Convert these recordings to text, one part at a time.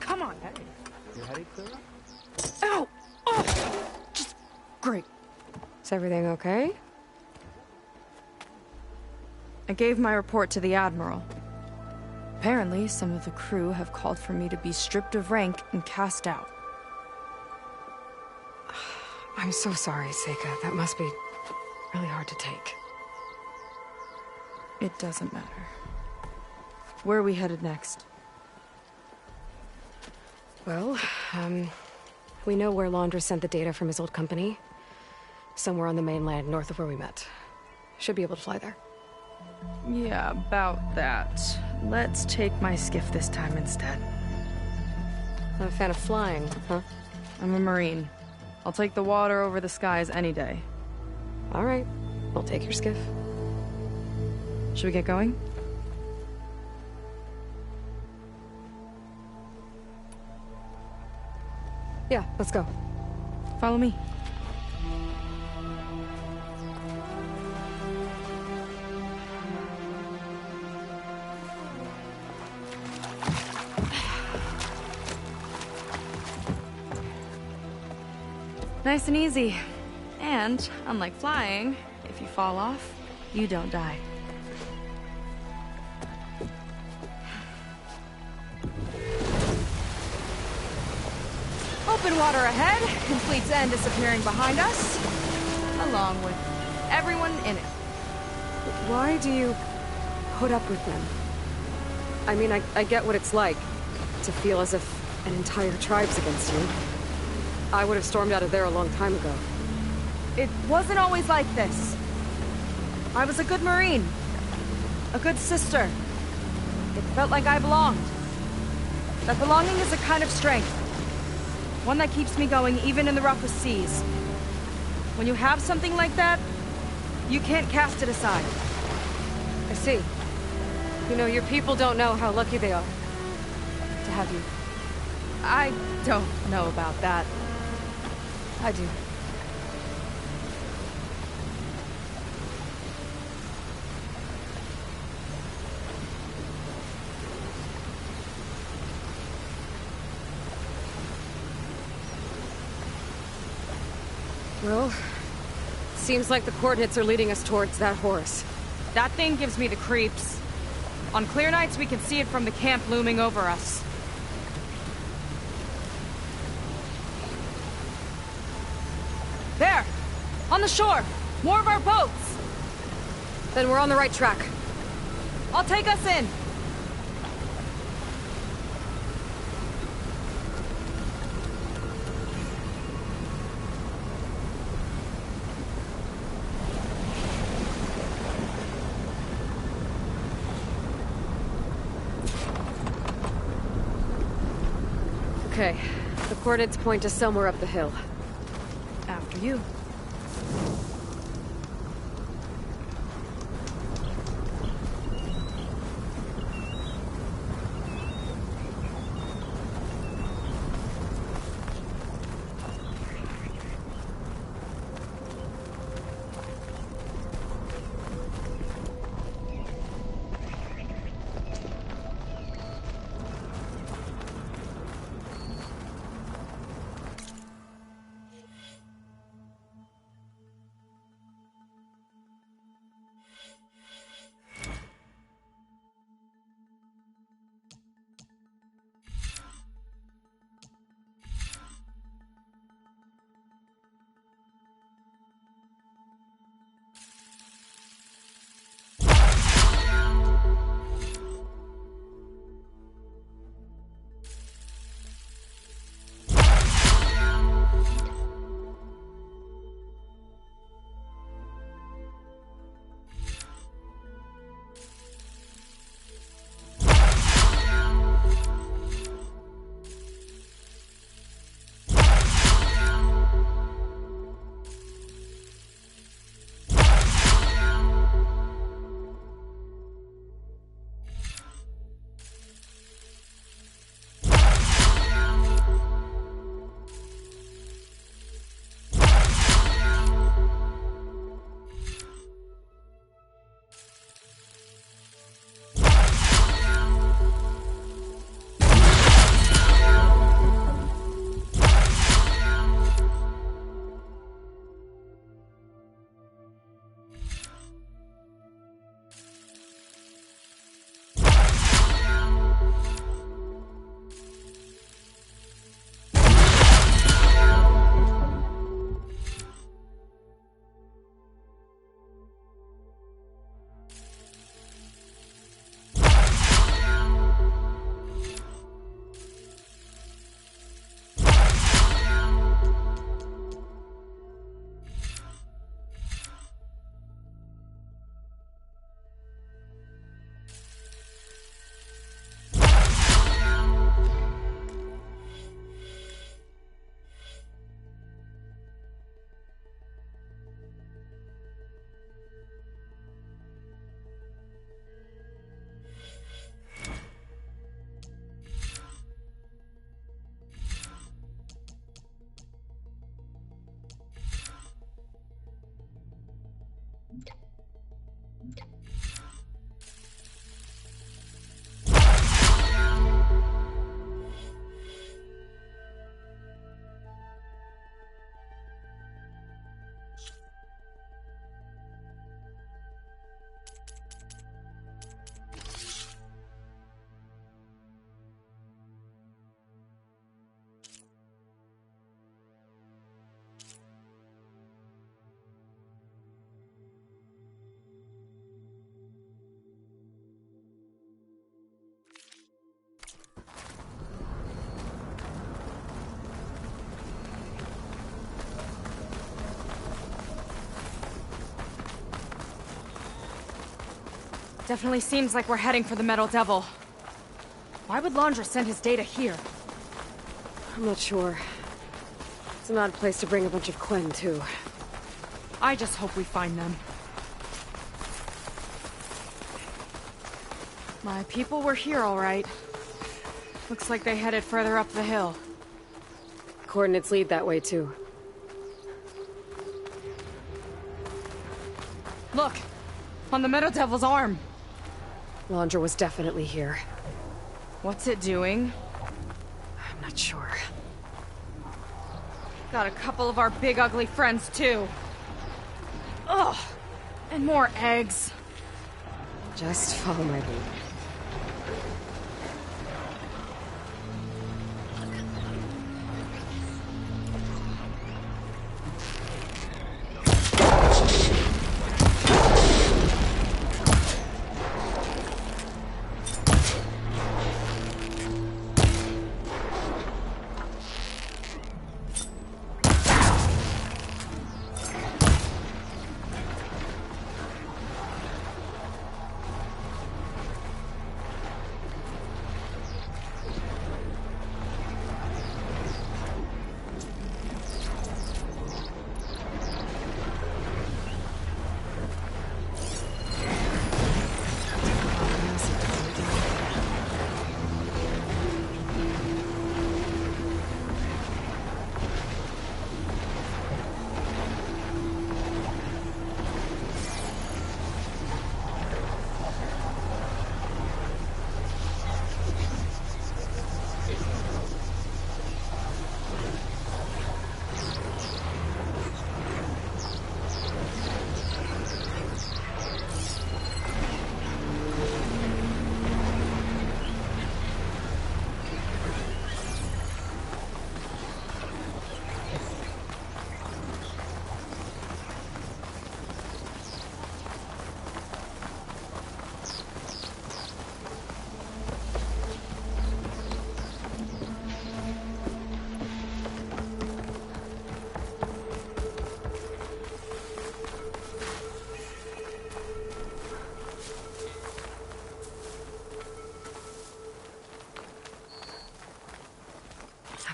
Come on. Hey, your headache clear up? Ow! Oh! Just great. Is everything okay? I gave my report to the Admiral. Apparently, some of the crew have called for me to be stripped of rank and cast out. I'm so sorry, Seika. That must be really hard to take. It doesn't matter. Where are we headed next? Well, we know where Laundra sent the data from his old company. Somewhere on the mainland, north of where we met. Should be able to fly there. Yeah, about that. Let's take my skiff this time instead. Not a fan of flying, huh? I'm a Marine. I'll take the water over the skies any day. All right. We'll take your skiff. Should we get going? Yeah, let's go. Follow me. Nice and easy. And, unlike flying, if you fall off, you don't die. Open water ahead, and Fleet's End disappearing behind us, along with everyone in it. Why do you put up with them? I mean, I get what it's like to feel as if an entire tribe's against you. I would have stormed out of there a long time ago. It wasn't always like this. I was a good Marine. A good sister. It felt like I belonged. That belonging is a kind of strength. One that keeps me going even in the roughest seas. When you have something like that, you can't cast it aside. I see. You know, your people don't know how lucky they are to have you. I don't know about that. I do. Well, seems like the coordinates are leading us towards that Horus. That thing gives me the creeps. On clear nights, we can see it from the camp looming over us. There! On the shore! More of our boats! Then we're on the right track. I'll take us in! Okay, the coordinates point to somewhere up the hill. After you. Definitely seems like we're heading for the Metal Devil. Why would Laundra send his data here? I'm not sure. It's an odd place to bring a bunch of Quen, too. I just hope we find them. My people were here, all right. Looks like they headed further up the hill. Coordinates lead that way, too. Look! On the Metal Devil's arm! Laundra was definitely here. What's it doing? I'm not sure. Got a couple of our big ugly friends, too. Ugh! And more eggs. Just follow my lead.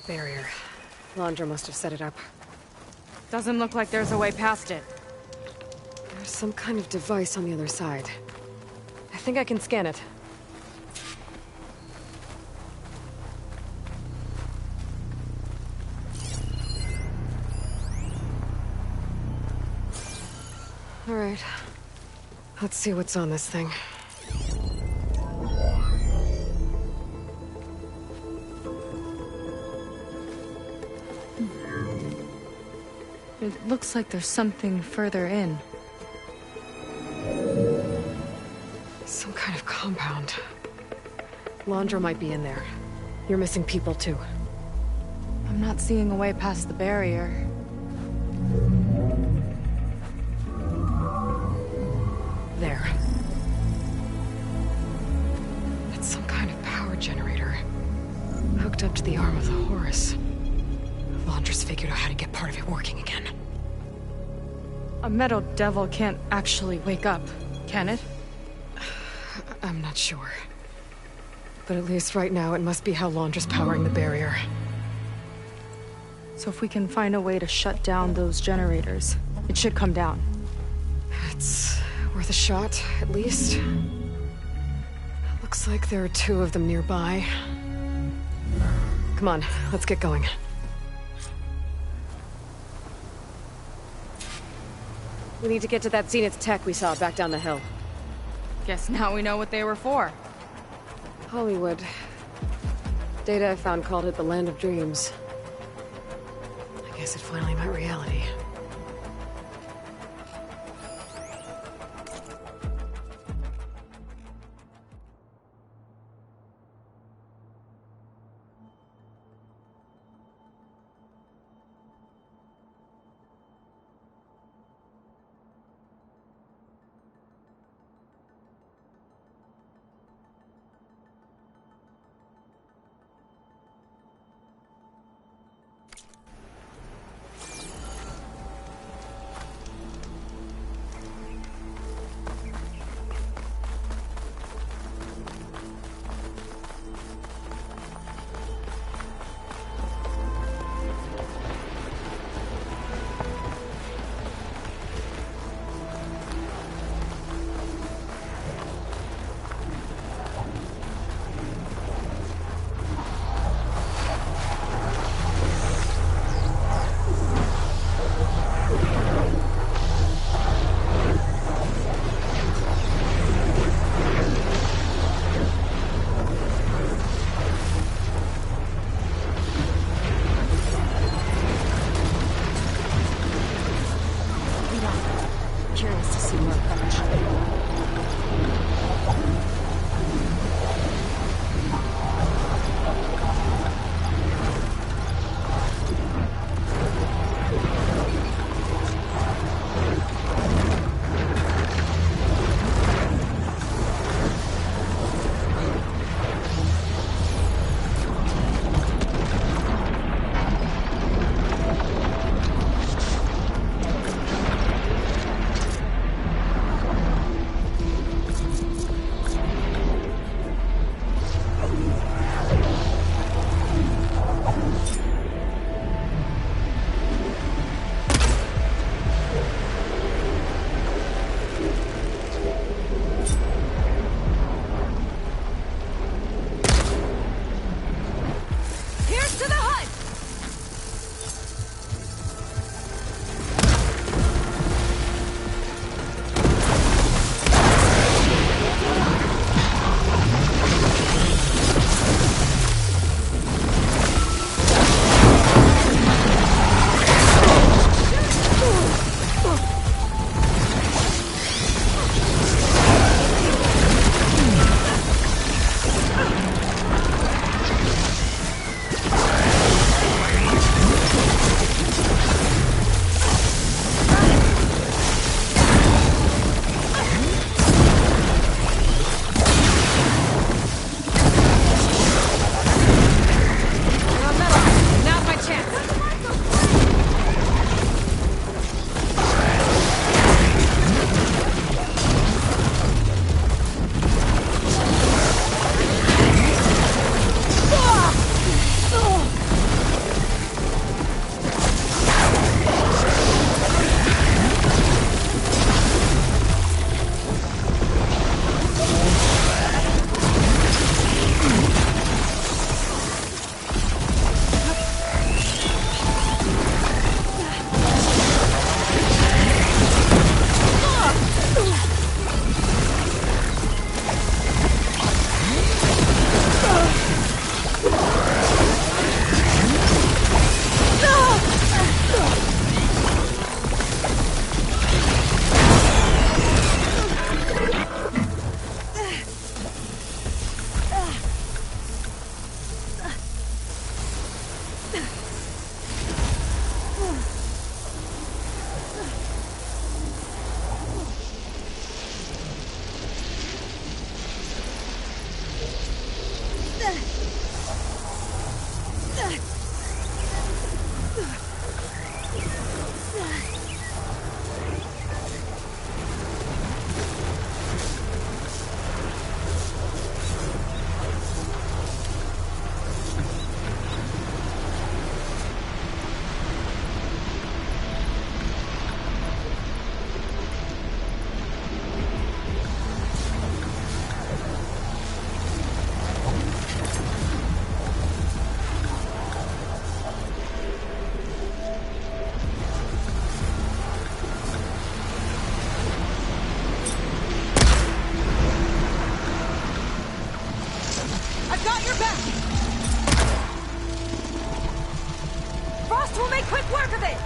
Barrier. Laundra must have set it up. Doesn't look like there's a way past it. There's some kind of device on the other side. I think I can scan it. All right. Let's see what's on this thing. It looks like there's something further in. Some kind of compound. Laundra might be in there. You're missing people, too. I'm not seeing a way past the barrier. There. It's some kind of power generator. Hooked up to the arm of the Horus. Laundra's figured out how to get part of it working again. A Metal Devil can't actually wake up, can it? I'm not sure. But at least right now, it must be how Laundra's powering the barrier. So if we can find a way to shut down those generators, it should come down. It's worth a shot, at least. Looks like there are 2 of them nearby. Come on, let's get going. We need to get to that Zenith tech we saw back down the hill. Guess now we know what they were for. Hollywood. Data I found called it the Land of Dreams. I guess it finally met reality. I've got your back! Frost will make quick work of it!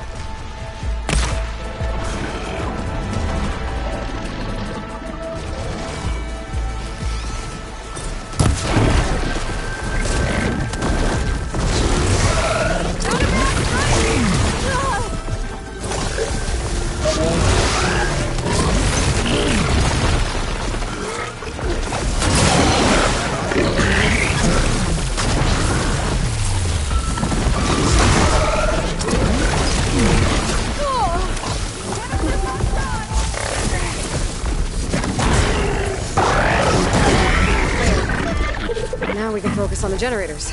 Now we can focus on the generators.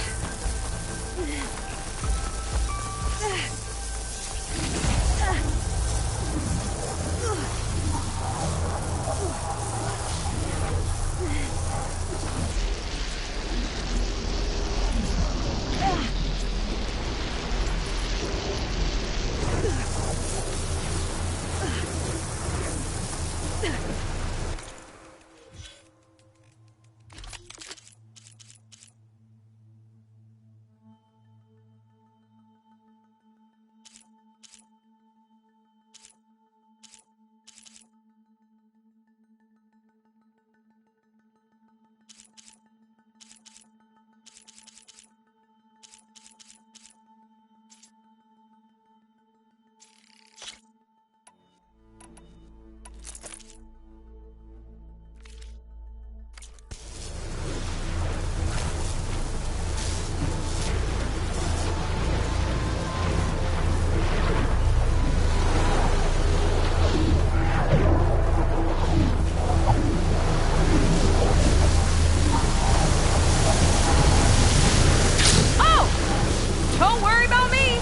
Don't worry about me!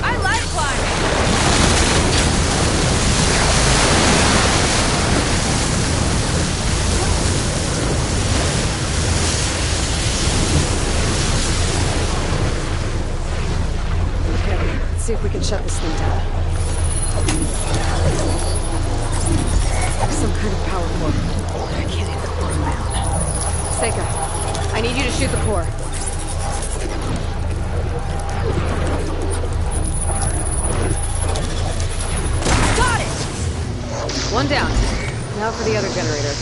I like climbing! Okay, let's see if we can shut this thing down. Some kind of power core. I can't hit the core on my own. Seika, I need you to shoot the core. Got it! One down. Now for the other generator.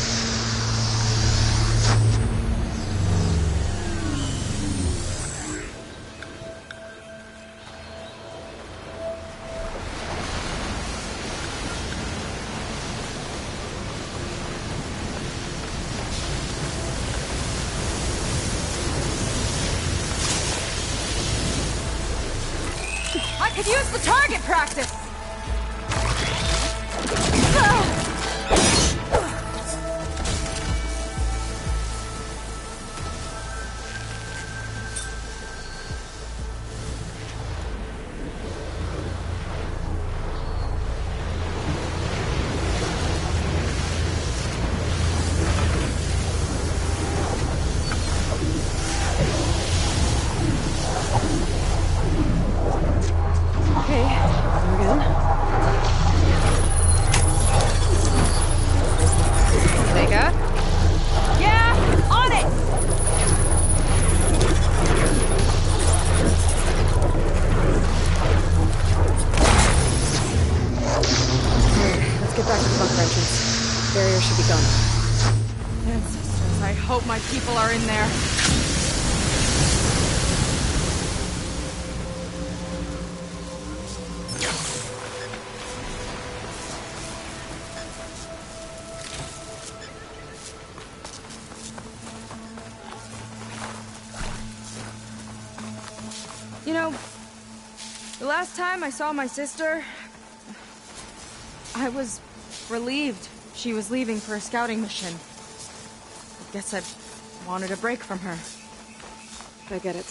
I could use the target practice! Barrier should be gone. Ancestors, I hope my people are in there. You know, the last time I saw my sister, I was relieved she was leaving for a scouting mission. I guess I wanted a break from her. I get it.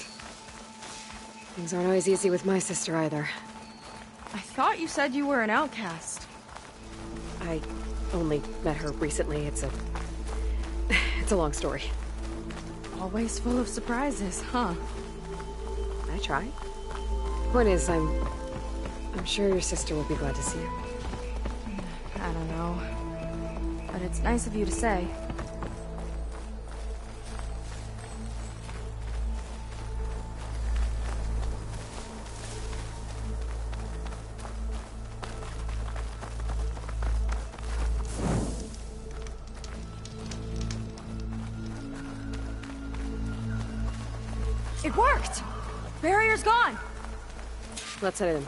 Things aren't always easy with my sister either. I thought you said you were an outcast. I only met her recently. It's a long story. Always full of surprises, huh? I try. Point is, I'm sure your sister will be glad to see you. I don't know. But it's nice of you to say. It worked! Barrier's gone! Let's head in.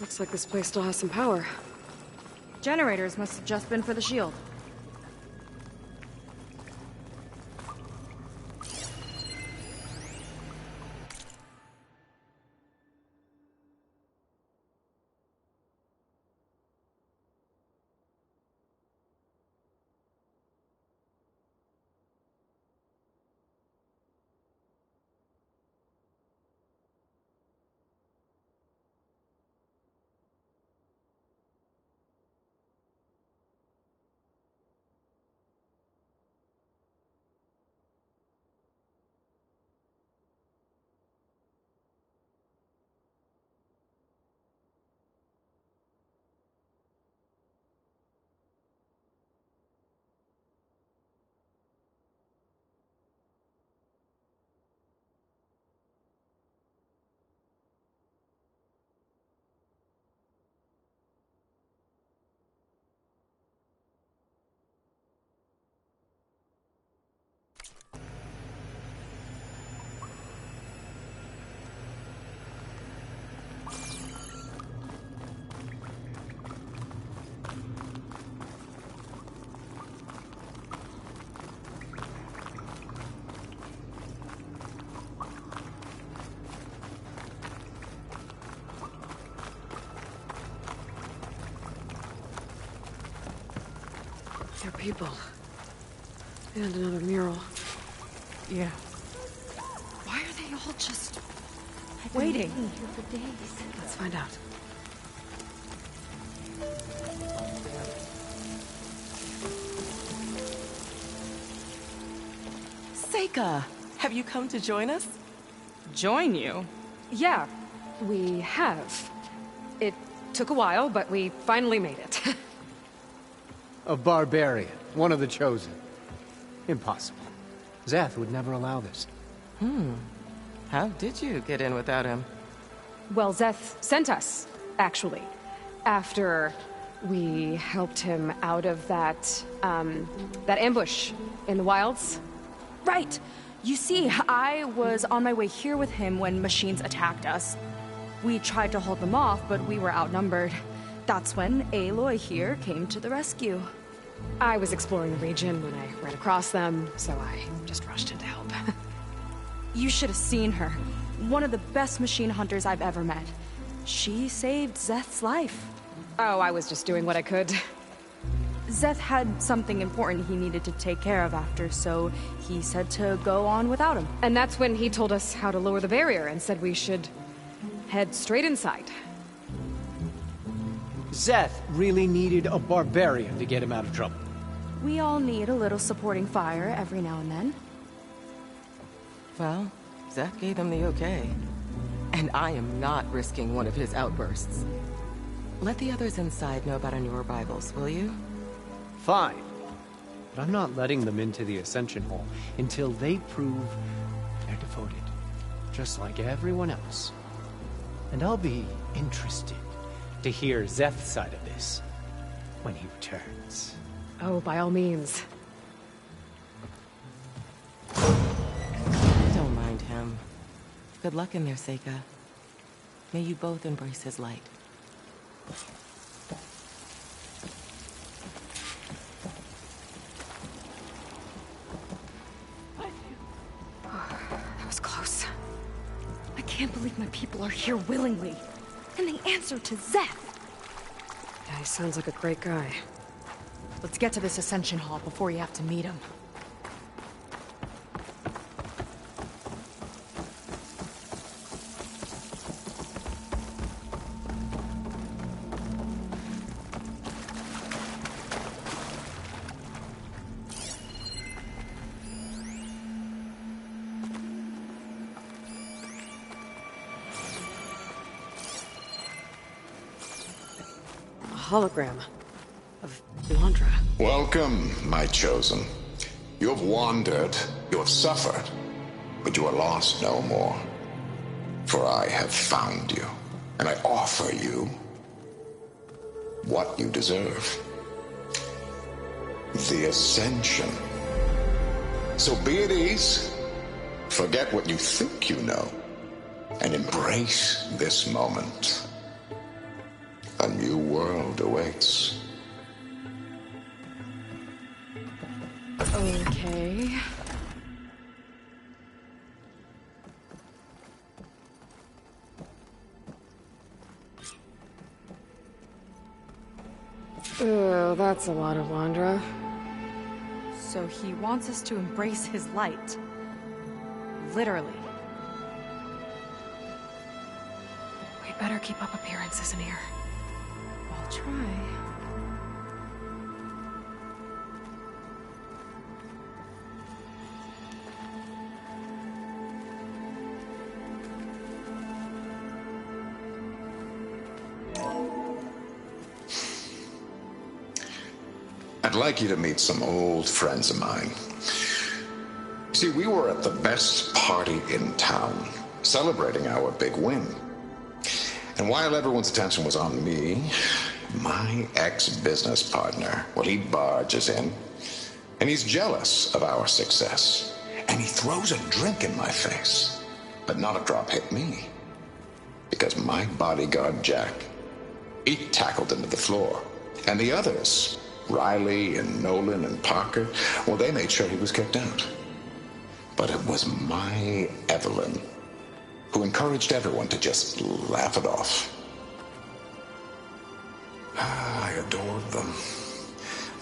Looks like this place still has some power. Generators must have just been for the shield. There are people. And another mural. Yeah. Why are they all just waiting? Here for days. Let's find out. Seika, have you come to join us? Join you? Yeah, we have. It took a while, but we finally made it. A barbarian, one of the chosen. Impossible. Szeth would never allow this. How did you get in without him? Well, Szeth sent us, actually. After we helped him out of that ambush in the wilds. Right! You see, I was on my way here with him when machines attacked us. We tried to hold them off, but we were outnumbered. That's when Aloy here came to the rescue. I was exploring the region when I ran across them, so I just rushed in to help. You should have seen her. One of the best machine hunters I've ever met. She saved Szeth's life. Oh, I was just doing what I could. Szeth had something important he needed to take care of after, so he said to go on without him. And that's when he told us how to lower the barrier and said we should head straight inside. Szeth really needed a barbarian to get him out of trouble. We all need a little supporting fire every now and then. Well, Szeth gave them the okay. And I am not risking one of his outbursts. Let the others inside know about our new arrivals, will you? Fine. But I'm not letting them into the Ascension Hall until they prove they're devoted. Just like everyone else. And I'll be interested to hear Szeth's side of this when he returns. Oh, by all means. Don't mind him. Good luck in there, Seika. May you both embrace his light. people are here willingly, and they answer to Zeph. Yeah, he sounds like a great guy. Let's get to this Ascension Hall before you have to meet him. Hologram of Blandra. Welcome, my chosen. You have wandered, you have suffered, but you are lost no more. For I have found you, and I offer you what you deserve. The Ascension. So be at ease, forget what you think you know, and embrace this moment. A new world awaits. Okay. Oh, that's a lot of Blandra. So he wants us to embrace his light. Literally. We better keep up appearances in here. I'll try. I'd like you to meet some old friends of mine. See, we were at the best party in town, celebrating our big win. And while everyone's attention was on me, my ex-business partner, well, he barges in, and he's jealous of our success. And he throws a drink in my face, but not a drop hit me. Because my bodyguard, Jack, he tackled him to the floor. And the others, Riley and Nolan and Parker, well, they made sure he was kicked out. But it was my Evelyn who encouraged everyone to just laugh it off. I adored them.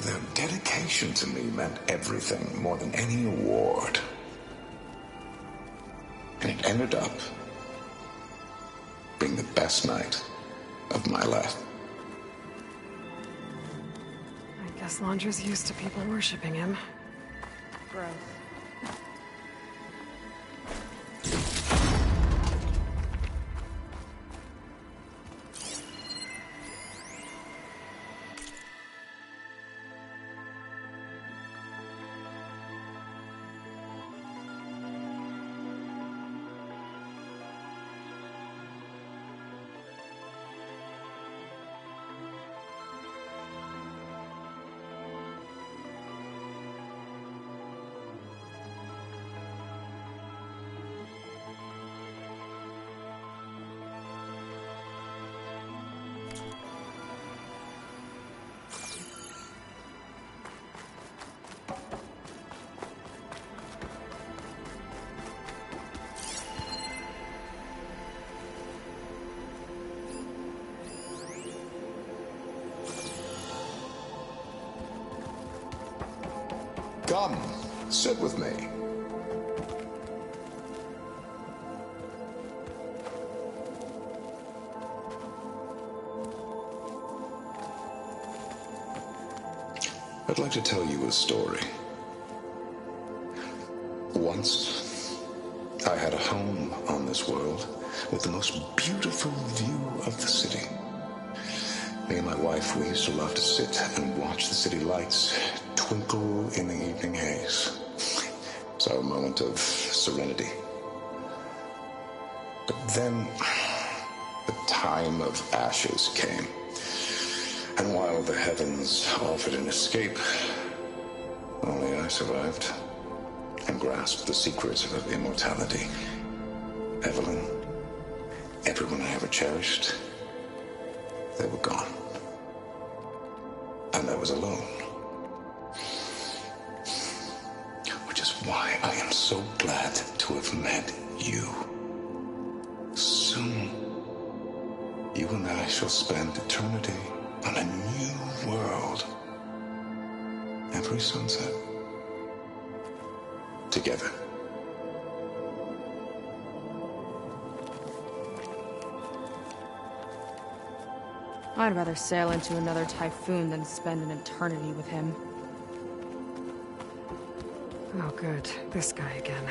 Their dedication to me meant everything, more than any award. And it ended up being the best night of my life. I guess Landra's used to people worshipping him. Gross. Come, sit with me. I'd like to tell you a story. Once, I had a home on this world with the most beautiful view of the city. Me and my wife, we used to love to sit and watch the city lights twinkle in the evening haze. It's our moment of serenity. But then, the time of ashes came. And while the heavens offered an escape, only I survived and grasped the secrets of immortality. Evelyn, everyone I ever cherished, they were gone. And I was alone. Which is why I am so glad to have met you. Soon you and I shall spend eternity on a new world. Every sunset. Together. I'd rather sail into another typhoon than spend an eternity with him. Oh, good. This guy again.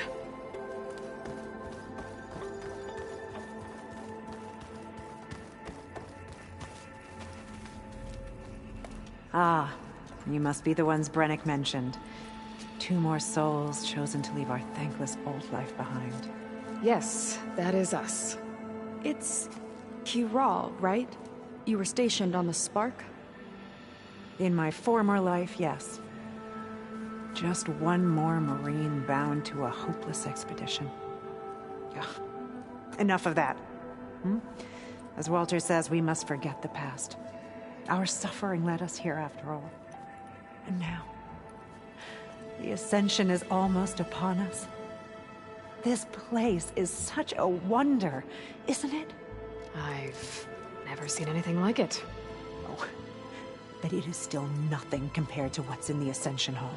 Ah, you must be the ones Brennick mentioned. 2 more souls chosen to leave our thankless old life behind. Yes, that is us. It's Kiral, right? You were stationed on the Spark? In my former life, yes. Just one more Marine bound to a hopeless expedition. Ugh. Enough of that. As Walter says, we must forget the past. Our suffering led us here after all. And now, the Ascension is almost upon us. This place is such a wonder, isn't it? I've never seen anything like it. Oh, but it is still nothing compared to what's in the Ascension Hall.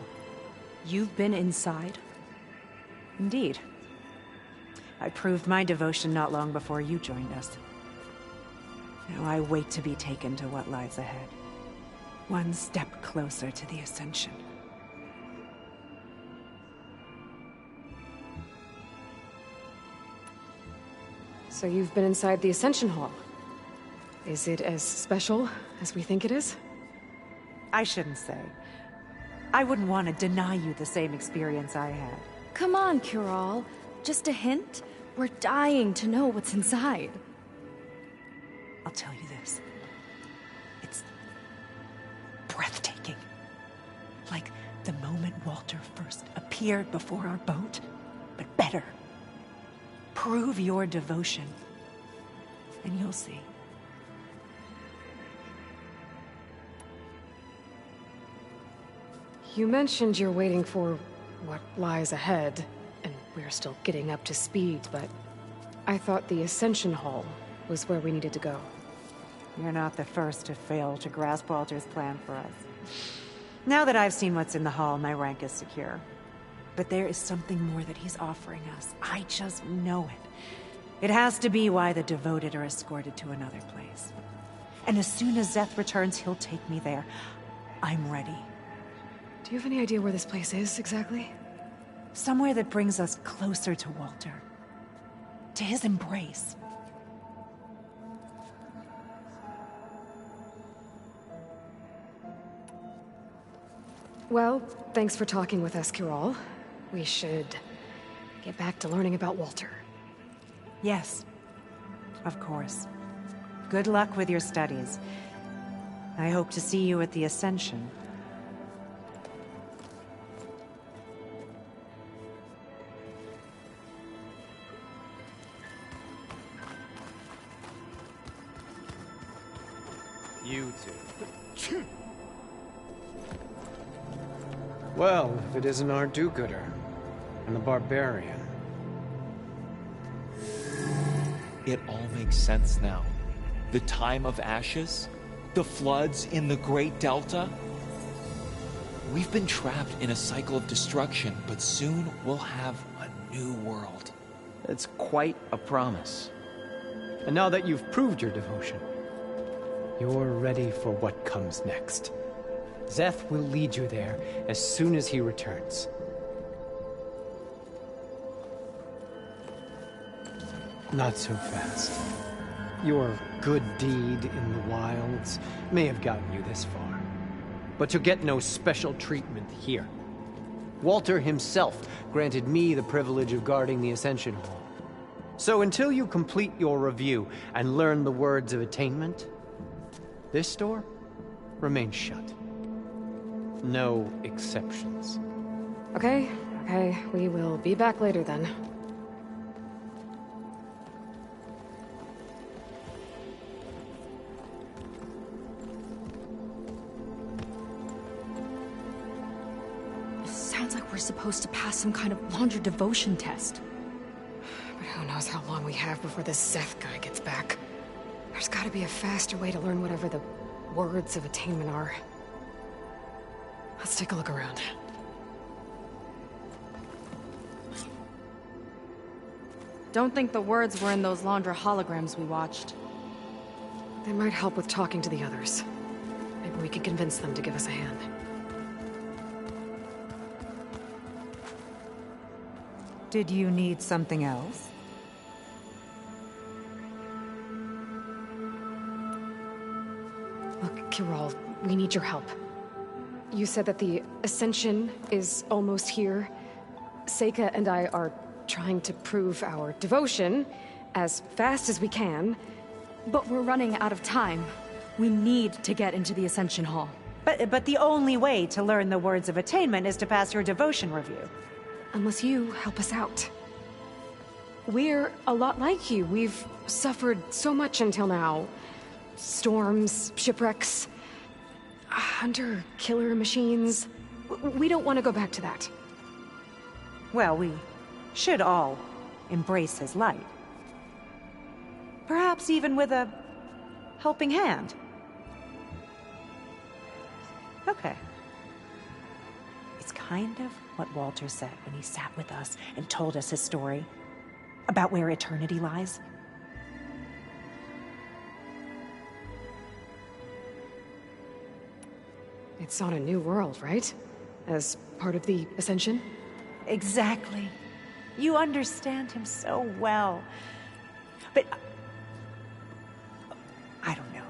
You've been inside? Indeed. I proved my devotion not long before you joined us. Now I wait to be taken to what lies ahead. One step closer to the Ascension. So you've been inside the Ascension Hall. Is it as special as we think it is? I shouldn't say. I wouldn't want to deny you the same experience I had. Come on, Kiral. Just a hint? We're dying to know what's inside. I'll tell you this. It's breathtaking. Like the moment Walter first appeared before our boat, but better. Prove your devotion, and you'll see. You mentioned you're waiting for what lies ahead, and we're still getting up to speed, but I thought the Ascension Hall was where we needed to go. You're not the first to fail to grasp Walter's plan for us. Now that I've seen what's in the hall, my rank is secure. But there is something more that he's offering us. I just know it. It has to be why the devoted are escorted to another place. And as soon as Szeth returns, he'll take me there. I'm ready. Do you have any idea where this place is, exactly? Somewhere that brings us closer to Walter. To his embrace. Well, thanks for talking with us, Kiral. We should get back to learning about Walter. Yes, of course. Good luck with your studies. I hope to see you at the Ascension. You two. Well, if it isn't our do-gooder and the barbarian. It all makes sense now. The time of ashes, the floods in the Great Delta. We've been trapped in a cycle of destruction, but soon we'll have a new world. It's quite a promise. And now that you've proved your devotion, you're ready for what comes next. Szeth will lead you there as soon as he returns. Not so fast. Your good deed in the wilds may have gotten you this far, but you'll get no special treatment here. Walter himself granted me the privilege of guarding the Ascension Hall. So until you complete your review and learn the words of attainment, this door remains shut. No exceptions. Okay, we will be back later then. Sounds like we're supposed to pass some kind of laundry devotion test. But who knows how long we have before this Szeth guy gets back. There's gotta be a faster way to learn whatever the words of attainment are. Let's take a look around. Don't think the words were in those Laundra holograms we watched. They might help with talking to the others. Maybe we can convince them to give us a hand. Did you need something else? Look, Kirol, we need your help. You said that the Ascension is almost here. Seika and I are trying to prove our devotion as fast as we can. But we're running out of time. We need to get into the Ascension Hall. But the only way to learn the words of attainment is to pass your devotion review. Unless you help us out. We're a lot like you. We've suffered so much until now. Storms, shipwrecks, hunter-killer machines. We don't want to go back to that. Well, we should all embrace his light. Perhaps even with a helping hand. Okay. It's kind of what Walter said when he sat with us and told us his story about where eternity lies. It's on a new world, right? As part of the Ascension? Exactly. You understand him so well. But I don't know.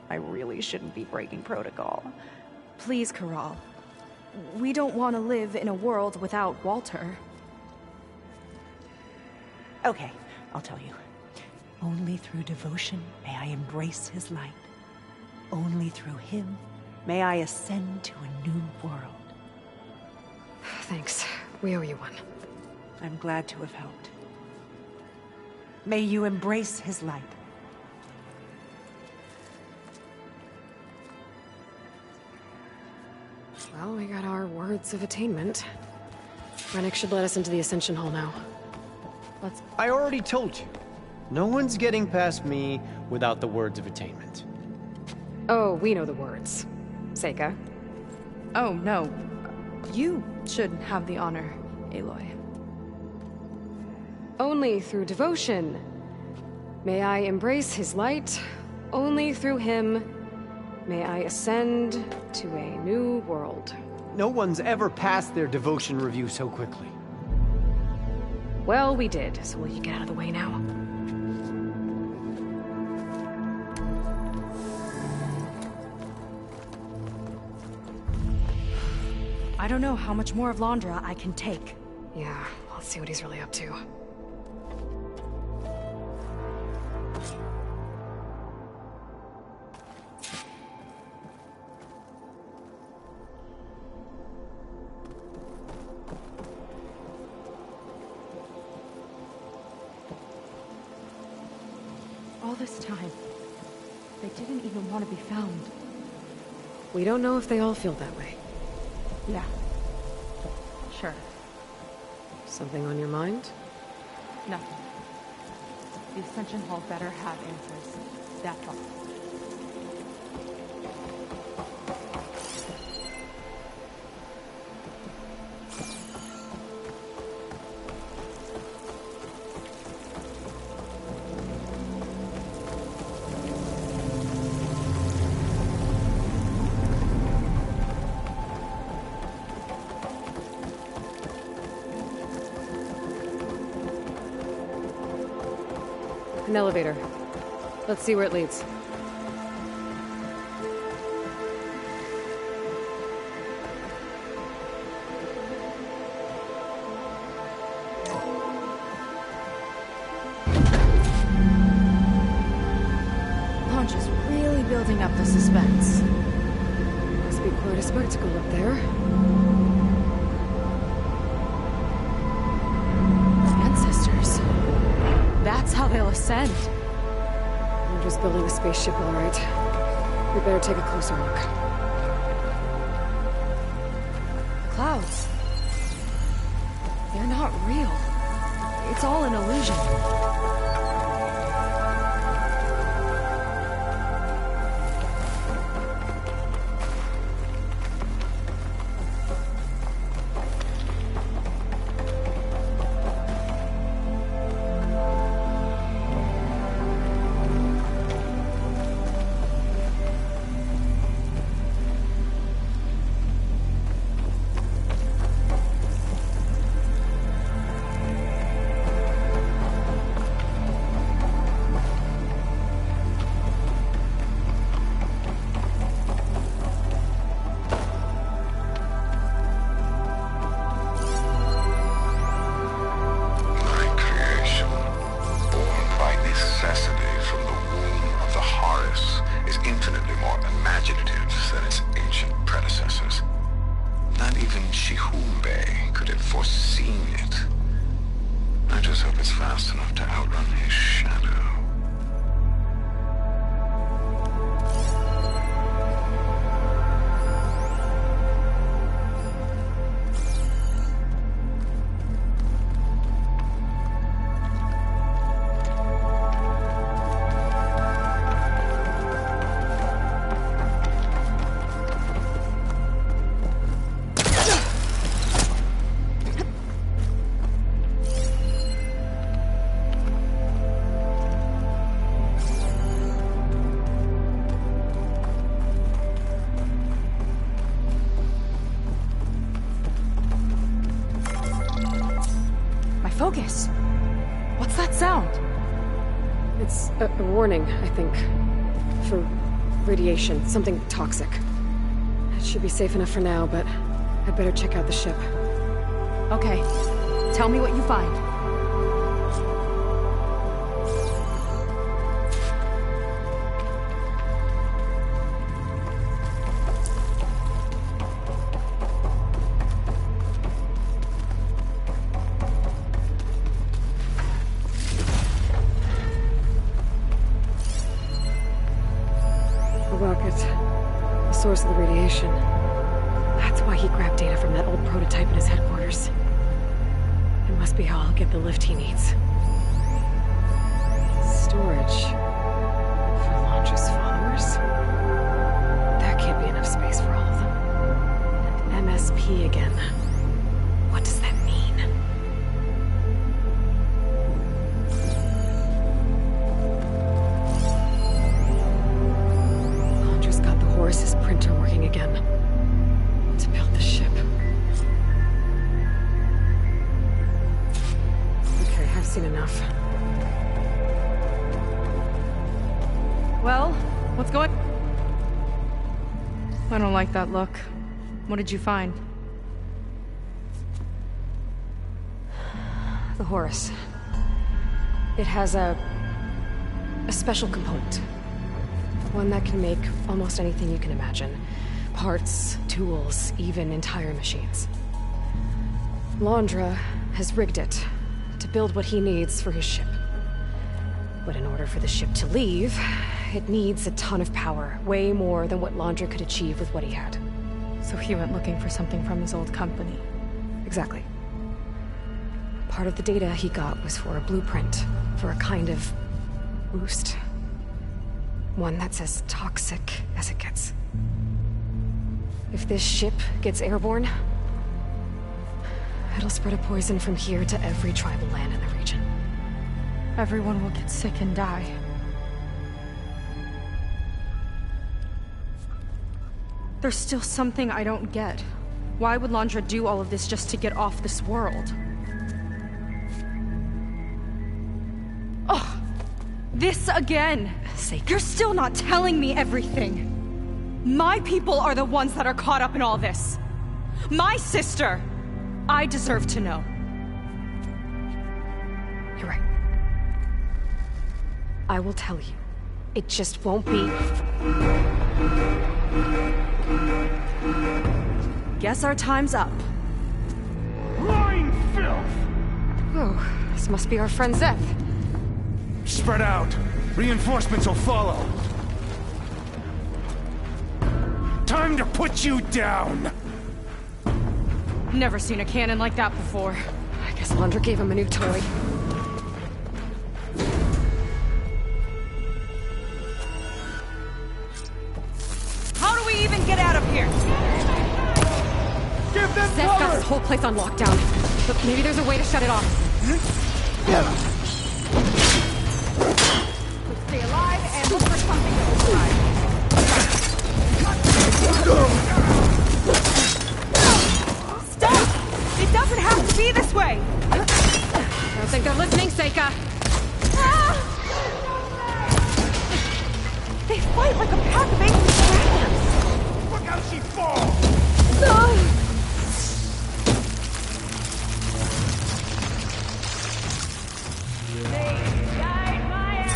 I really shouldn't be breaking protocol. Please, Kirol. We don't want to live in a world without Walter. Okay, I'll tell you. Only through devotion may I embrace his light. Only through him may I ascend to a new world. Thanks. We owe you one. I'm glad to have helped. May you embrace his light. Well, we got our words of attainment. Rennick should let us into the Ascension Hall now. Let's... I already told you. No one's getting past me without the words of attainment. Oh, we know the words. Seika. Oh, no. You should have the honor, Aloy. Only through devotion may I embrace his light. Only through him may I ascend to a new world. No one's ever passed their devotion review so quickly. Well, we did, so will you get out of the way now? I don't know how much more of Laundra I can take. Yeah, let's see what he's really up to. All this time, they didn't even want to be found. We don't know if they all feel that way. Yeah. Sure. Something on your mind? Nothing. The Ascension Hall better have answers. That's all. An elevator. Let's see where it leads. Launch is really building up the suspense. Must be quite a spectacle up there. Ancestors. That's how they'll ascend. We're just building a spaceship, all right. We better take a closer look. Clouds. They're not real. It's all an illusion. Rogus! What's that sound? It's a warning, I think. For radiation, something toxic. It should be safe enough for now, but I'd better check out the ship. Okay. Tell me what you find. The source of the radiation. That's why he grabbed data from that old prototype in his headquarters. It must be how I'll get the lift he needs. Storage. For Londra's followers? There can't be enough space for all of them. And MSP again. What does that mean? Horus's printer working again. To build the ship. Okay, I've seen enough. Well, what's going... I don't like that look. What did you find? The Horus. It has a special component. One that can make almost anything you can imagine. Parts, tools, even entire machines. Londra has rigged it to build what he needs for his ship. But in order for the ship to leave, it needs a ton of power, way more than what Londra could achieve with what he had. So he went looking for something from his old company. Exactly. Part of the data he got was for a blueprint, for a kind of boost. One that's as toxic as it gets. If this ship gets airborne, it'll spread a poison from here to every tribal land in the region. Everyone will get sick and die. There's still something I don't get. Why would Londra do all of this just to get off this world? Oh! This again! You're still not telling me everything! My people are the ones that are caught up in all this! My sister! I deserve to know. You're right. I will tell you. It just won't be... Guess our time's up. Lying filth! Oh, this must be our friend Zeth. Spread out. Reinforcements will follow. Time to put you down! Never seen a cannon like that before. I guess Londra gave him a new toy. How do we even get out of here? Give them Zeth got this whole place on lockdown. But maybe there's a way to shut it off. Stay alive and look for something to survive. Stop! It doesn't have to be this way! I don't think they're listening, Seika. They fight like a pack of angry dragons! Look how she falls!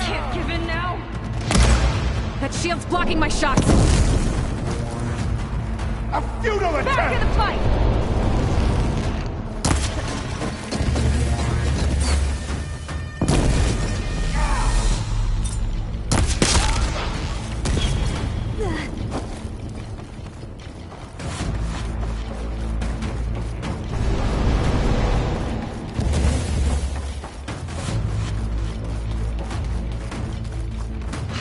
Can't give in now. That shield's blocking my shots. A futile attempt! Back in the fight!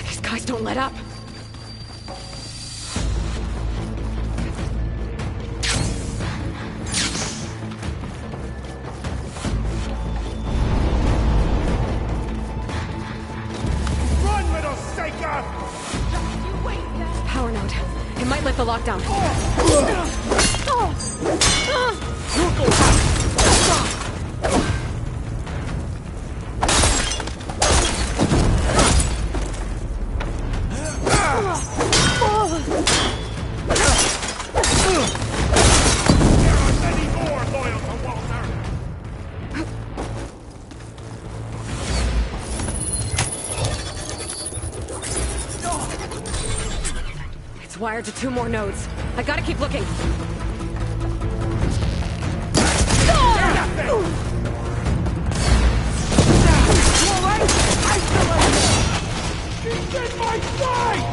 These guys don't let up. Run, little Seika! Power node. It might lift the lockdown. It's wired to 2 more nodes. I gotta keep looking. He's in my sight!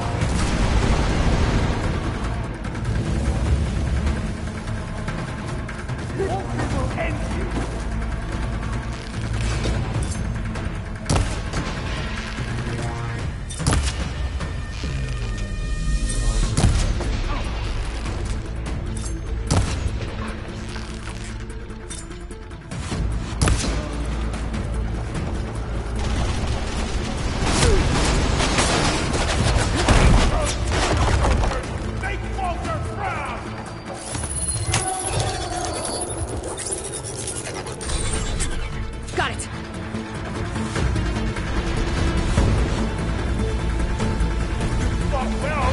Will end you! Got it! Fought well,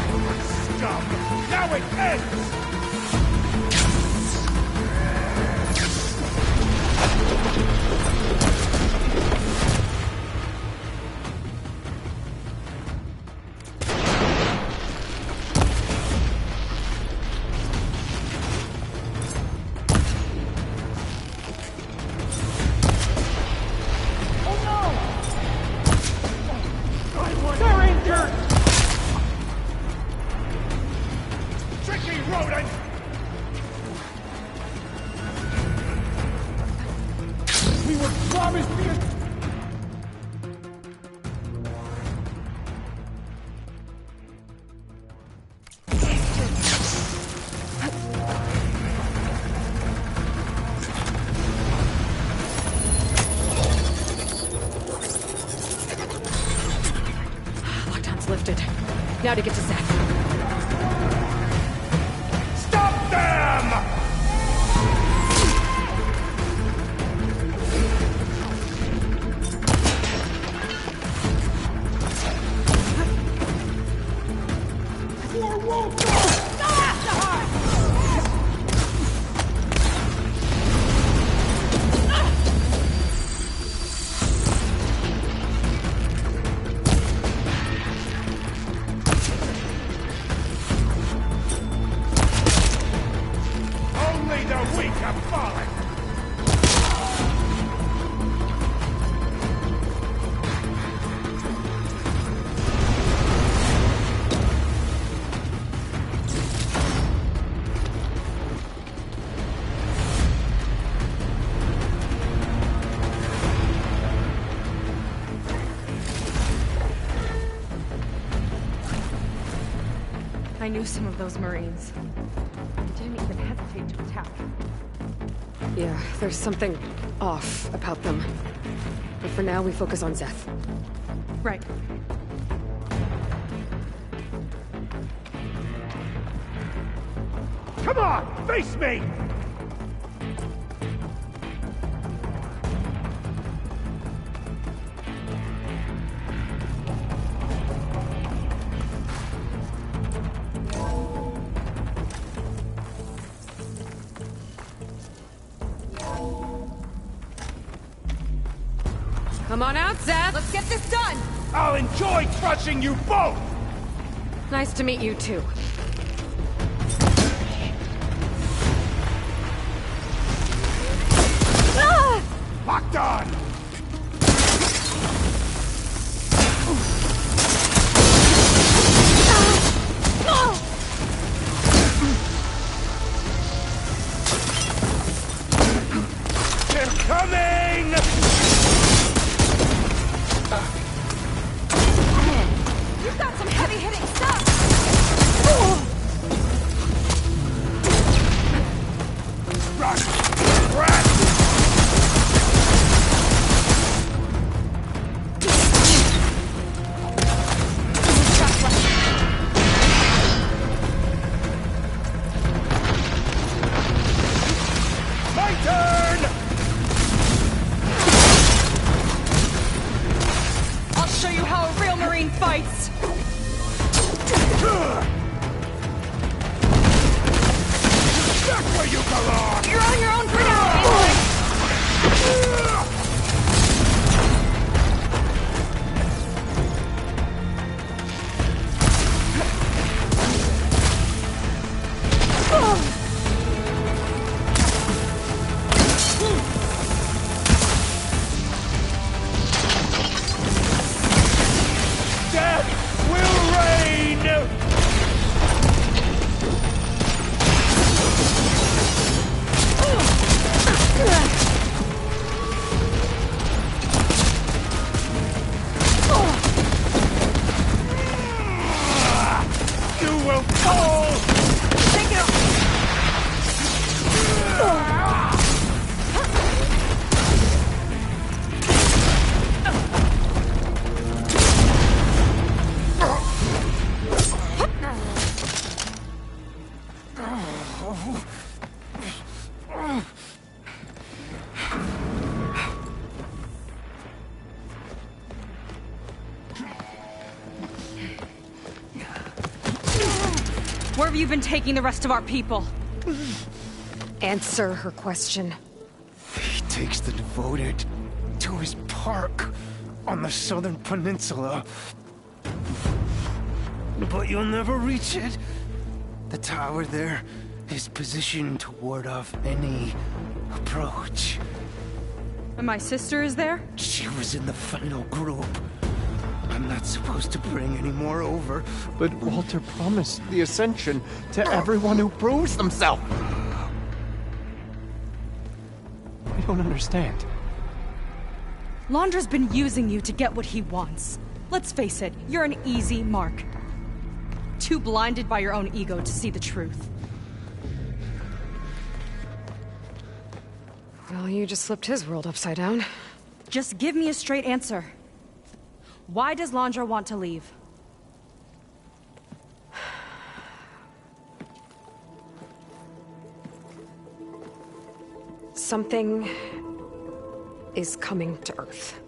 scum! Now it ends! Tricky rodent! We were promised the... Lockdown's lifted. Now to get to Zeth. Stop them! For Wolf! Go after her! Only the weak have fallen! I knew some of those Marines. They didn't even hesitate to attack. Yeah, there's something off about them. But for now, we focus on Zeth. Right. Come on, face me! Come on out, Zeth! Let's get this done! I'll enjoy crushing you both! Nice to meet you, too. Locked on! They're coming! You've got some heavy-hitting stuff! Run! Rat! My turn! I'll show you how a real Marine fights! Back where you belong! You're on your own for now, Aloy! little fool! Take it off! Where have you been taking the rest of our people? Answer her question. He takes the devoted to his park on the southern peninsula. But you'll never reach it. The tower there is positioned to ward off any approach. And my sister is there? She was in the final group. I'm not supposed to bring any more over. But Walter promised the Ascension to everyone who proves themselves. I don't understand. Londra's been using you to get what he wants. Let's face it, you're an easy mark. Too blinded by your own ego to see the truth. Well, you just flipped his world upside down. Just give me a straight answer. Why does Londra want to leave? Something is coming to Earth.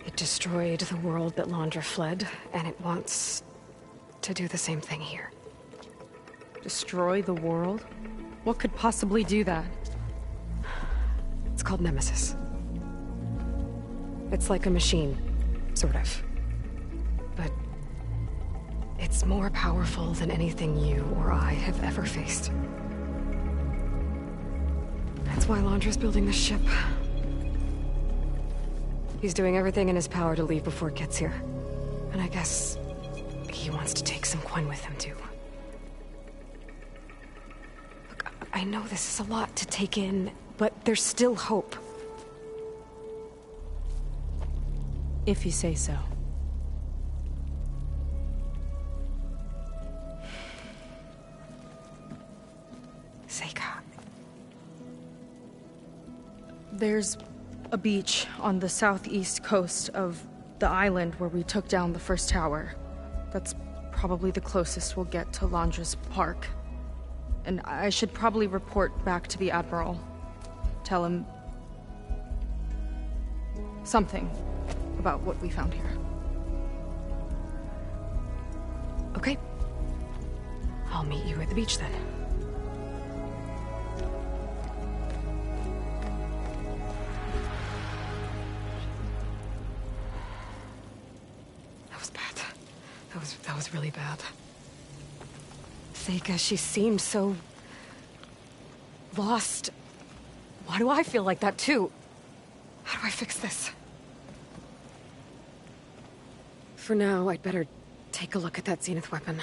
It destroyed the world that Londra fled, and it wants to do the same thing here. Destroy the world? What could possibly do that? It's called Nemesis. It's like a machine, sort of. But it's more powerful than anything you or I have ever faced. That's why Londra's building this ship. He's doing everything in his power to leave before it gets here. And I guess he wants to take some Quen with him, too. Look, I know this is a lot to take in, but there's still hope. If you say so. Seika. There's a beach on the southeast coast of the island where we took down the first tower. That's probably the closest we'll get to Londra's park. And I should probably report back to the Admiral. Tell him something about what we found here. Okay. I'll meet you at the beach then. That was bad. That was really bad. Seika, she seemed so lost. Why do I feel like that too? How do I fix this? For now, I'd better take a look at that Zenith weapon.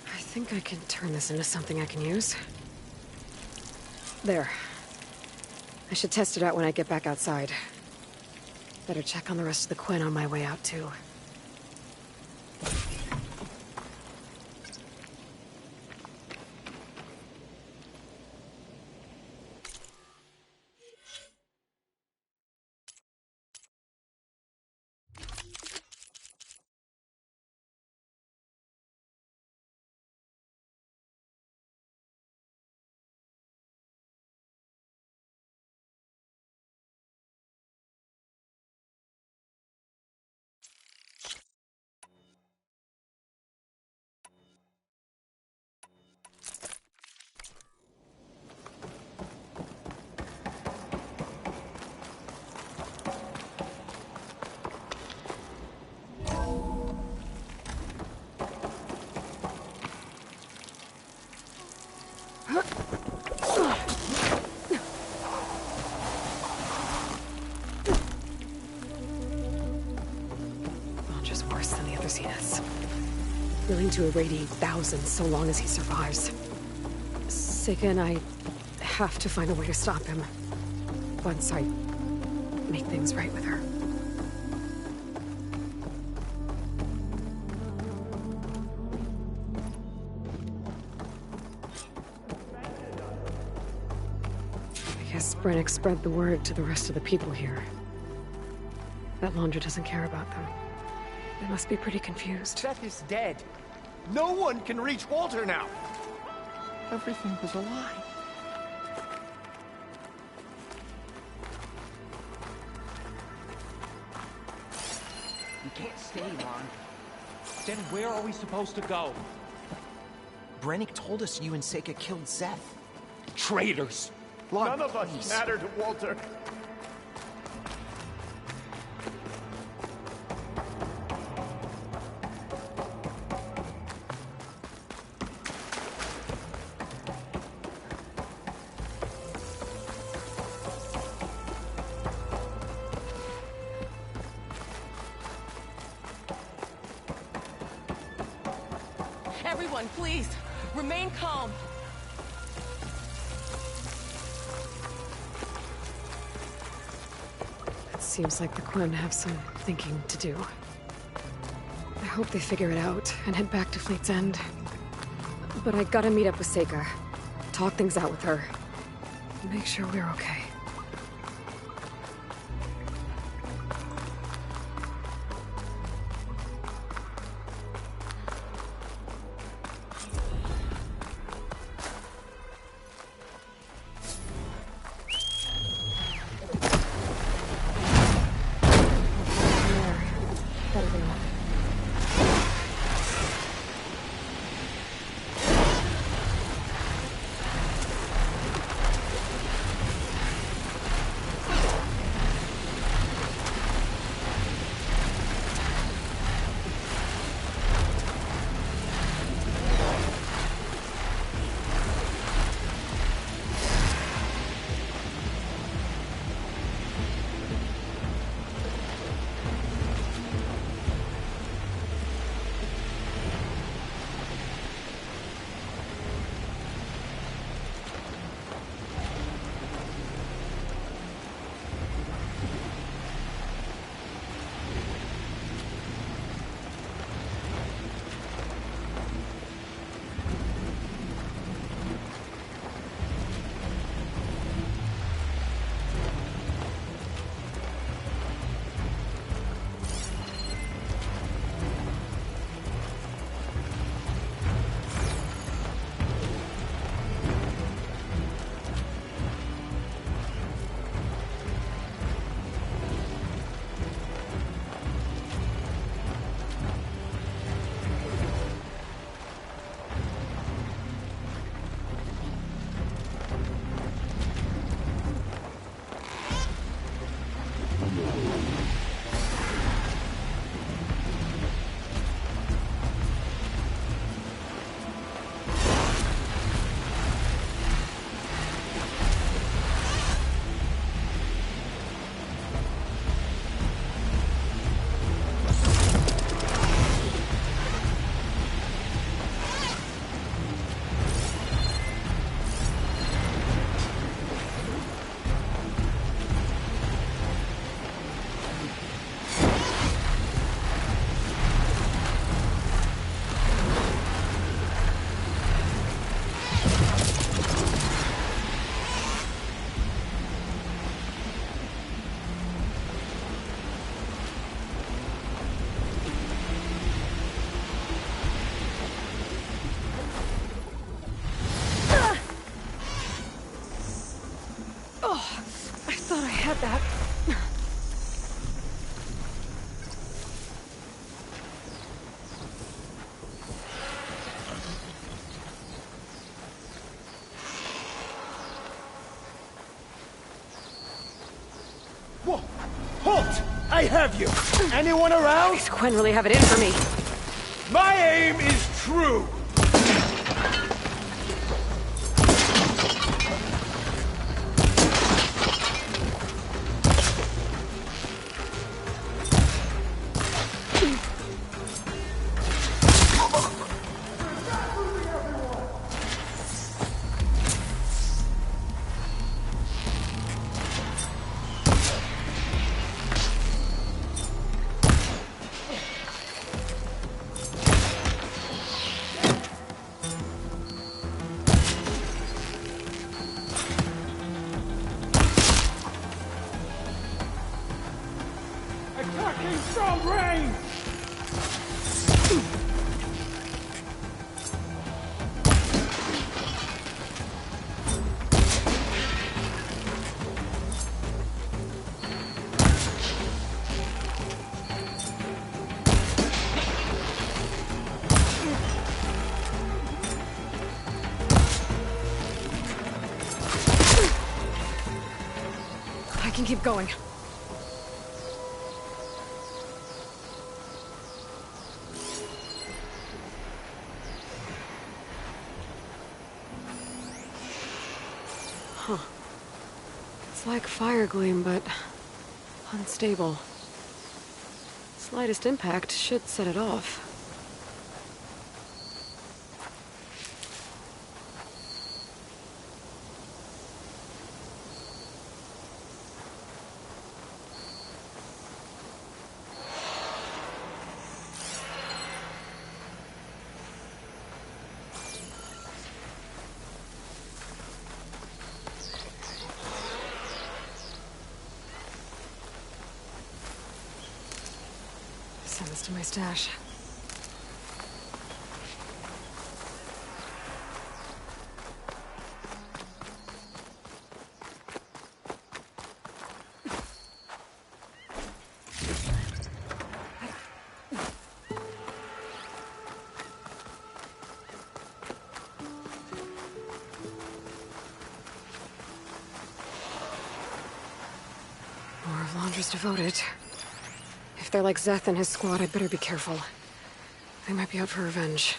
I think I can turn this into something I can use. There. I should test it out when I get back outside. Better check on the rest of the Quen on my way out, too. Willing to irradiate thousands so long as he survives. Seika and I have to find a way to stop him. Once I make things right with her. I guess Brennick spread the word to the rest of the people here. That Laundra doesn't care about them. They must be pretty confused. Seth is dead. No one can reach Walter now. Everything was a lie. We can't stay, Ron. Then where are we supposed to go? Brennick told us you and Seika killed Seth. Traitors! None of us matter to Walter. Everyone, please, remain calm. It seems like the Quen have some thinking to do. I hope they figure it out and head back to Fleet's End. But I gotta meet up with Seika. Talk things out with her. Make sure we're okay. That. Whoa! Halt! I have you! Anyone around? These Quen really have it in for me. My aim is true! Attacking from range! I can keep going. Huh. It's like fire gleam, but unstable. Slightest impact should set it off. Send this to my stash. More of Londra's devoted. If they're like Szeth and his squad, I'd better be careful. They might be out for revenge.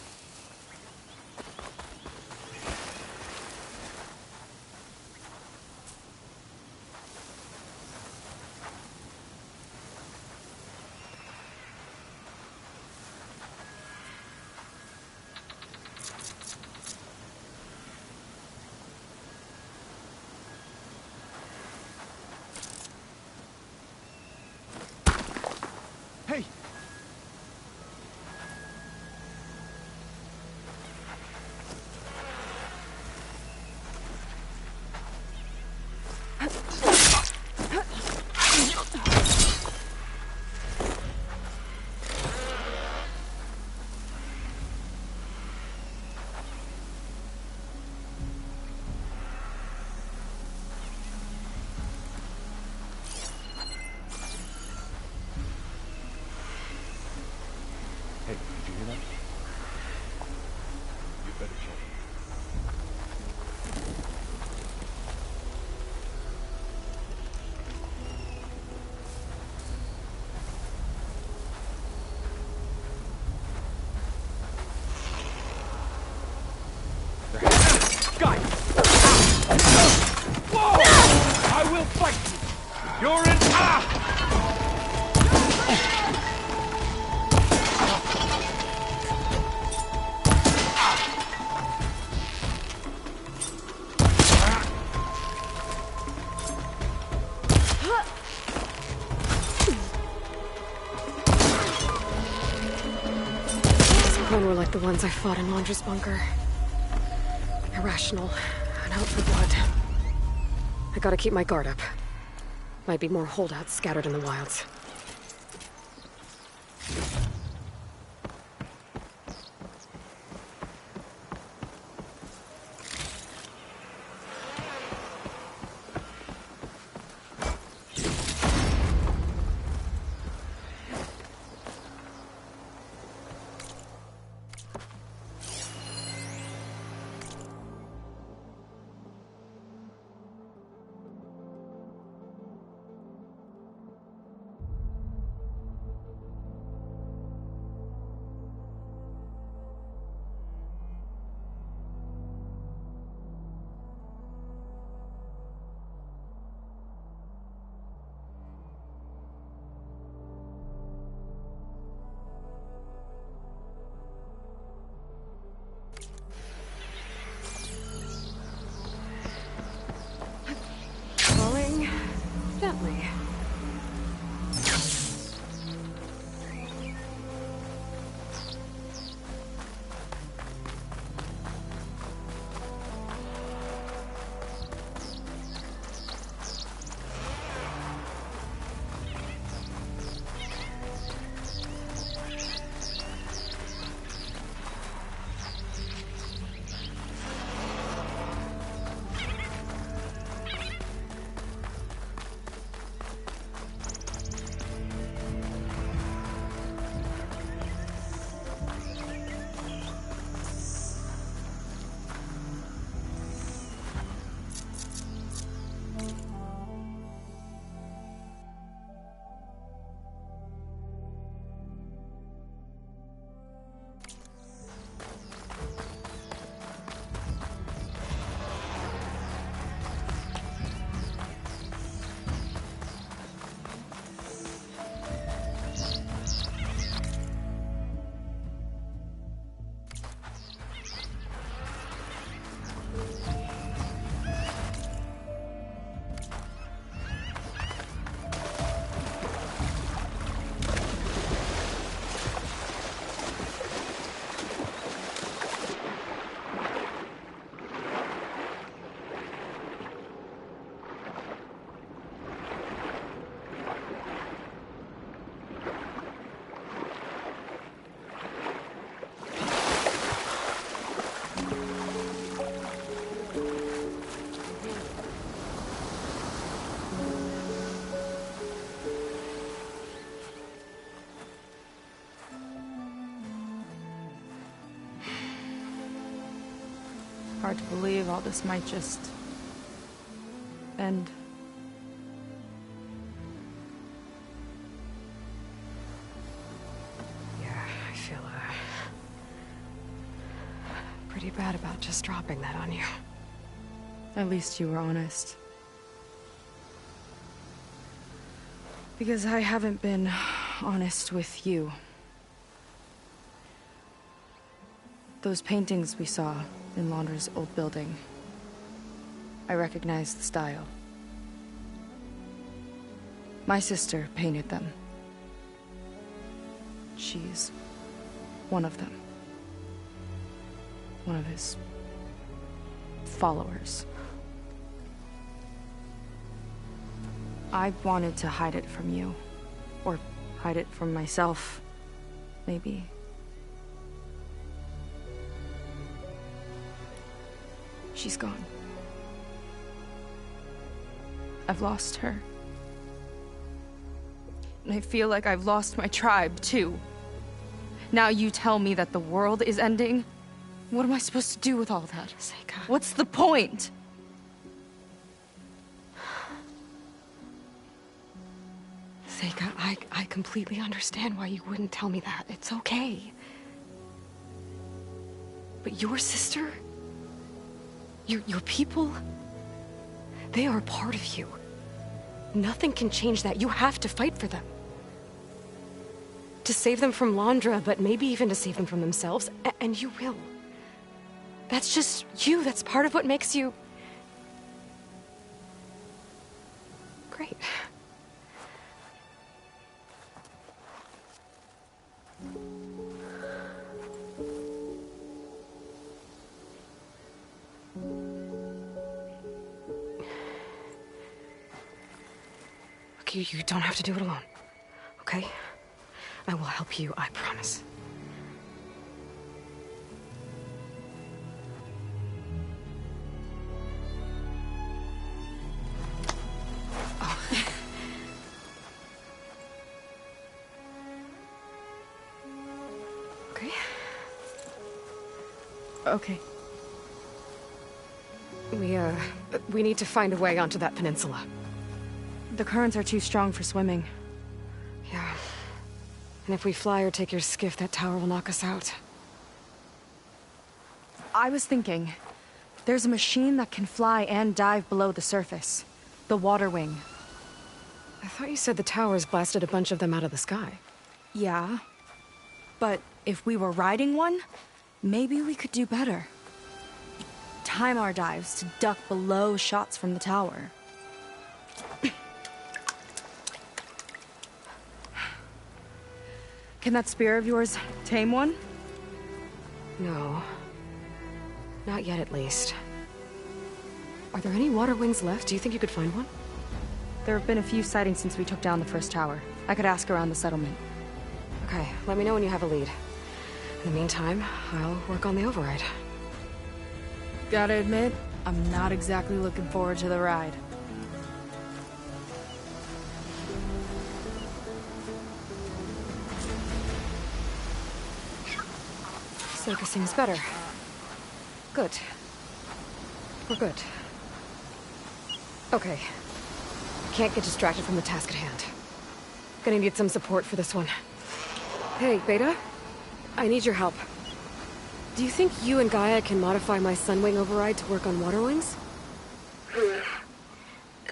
Hey! Hey, did you hear that? You better check. Guys! Whoa! I will fight you! You're in... Discipline were like the ones I fought in Londra's bunker. Irrational, and out for blood. I gotta keep my guard up. Might be more holdouts scattered in the wilds. Gently. hard to believe all this might just end. Yeah, I feel, pretty bad about just dropping that on you. At least you were honest. Because I haven't been honest with you. Those paintings we saw in Londra's old building, I recognize the style. My sister painted them. She's one of them. One of his followers. I wanted to hide it from you. Or hide it from myself, maybe. She's gone. I've lost her. And I feel like I've lost my tribe, too. Now you tell me that the world is ending? What am I supposed to do with all that? Seika. What's the point? Seika, I completely understand why you wouldn't tell me that. It's okay. But your sister? Your people? They are a part of you. Nothing can change that. You have to fight for them. To save them from Londra, but maybe even to save them from themselves. And you will. That's just you. That's part of what makes you... great. You don't have to do it alone, okay? I will help you, I promise. Oh. Okay. Okay. We need to find a way onto that peninsula. The currents are too strong for swimming. Yeah. And if we fly or take your skiff, that tower will knock us out. I was thinking, there's a machine that can fly and dive below the surface. The Water Wing. I thought you said the towers blasted a bunch of them out of the sky. Yeah. But if we were riding one, maybe we could do better. Time our dives to duck below shots from the tower. Can that spear of yours tame one? No. Not yet, at least. Are there any water wings left? Do you think you could find one? There have been a few sightings since we took down the first tower. I could ask around the settlement. Okay, let me know when you have a lead. In the meantime, I'll work on the override. Gotta admit, I'm not exactly looking forward to the ride. Seika seems better. Good. We're good. Okay. Can't get distracted from the task at hand. Gonna need some support for this one. Hey, Beta? I need your help. Do you think you and Gaia can modify my Sunwing override to work on water wings?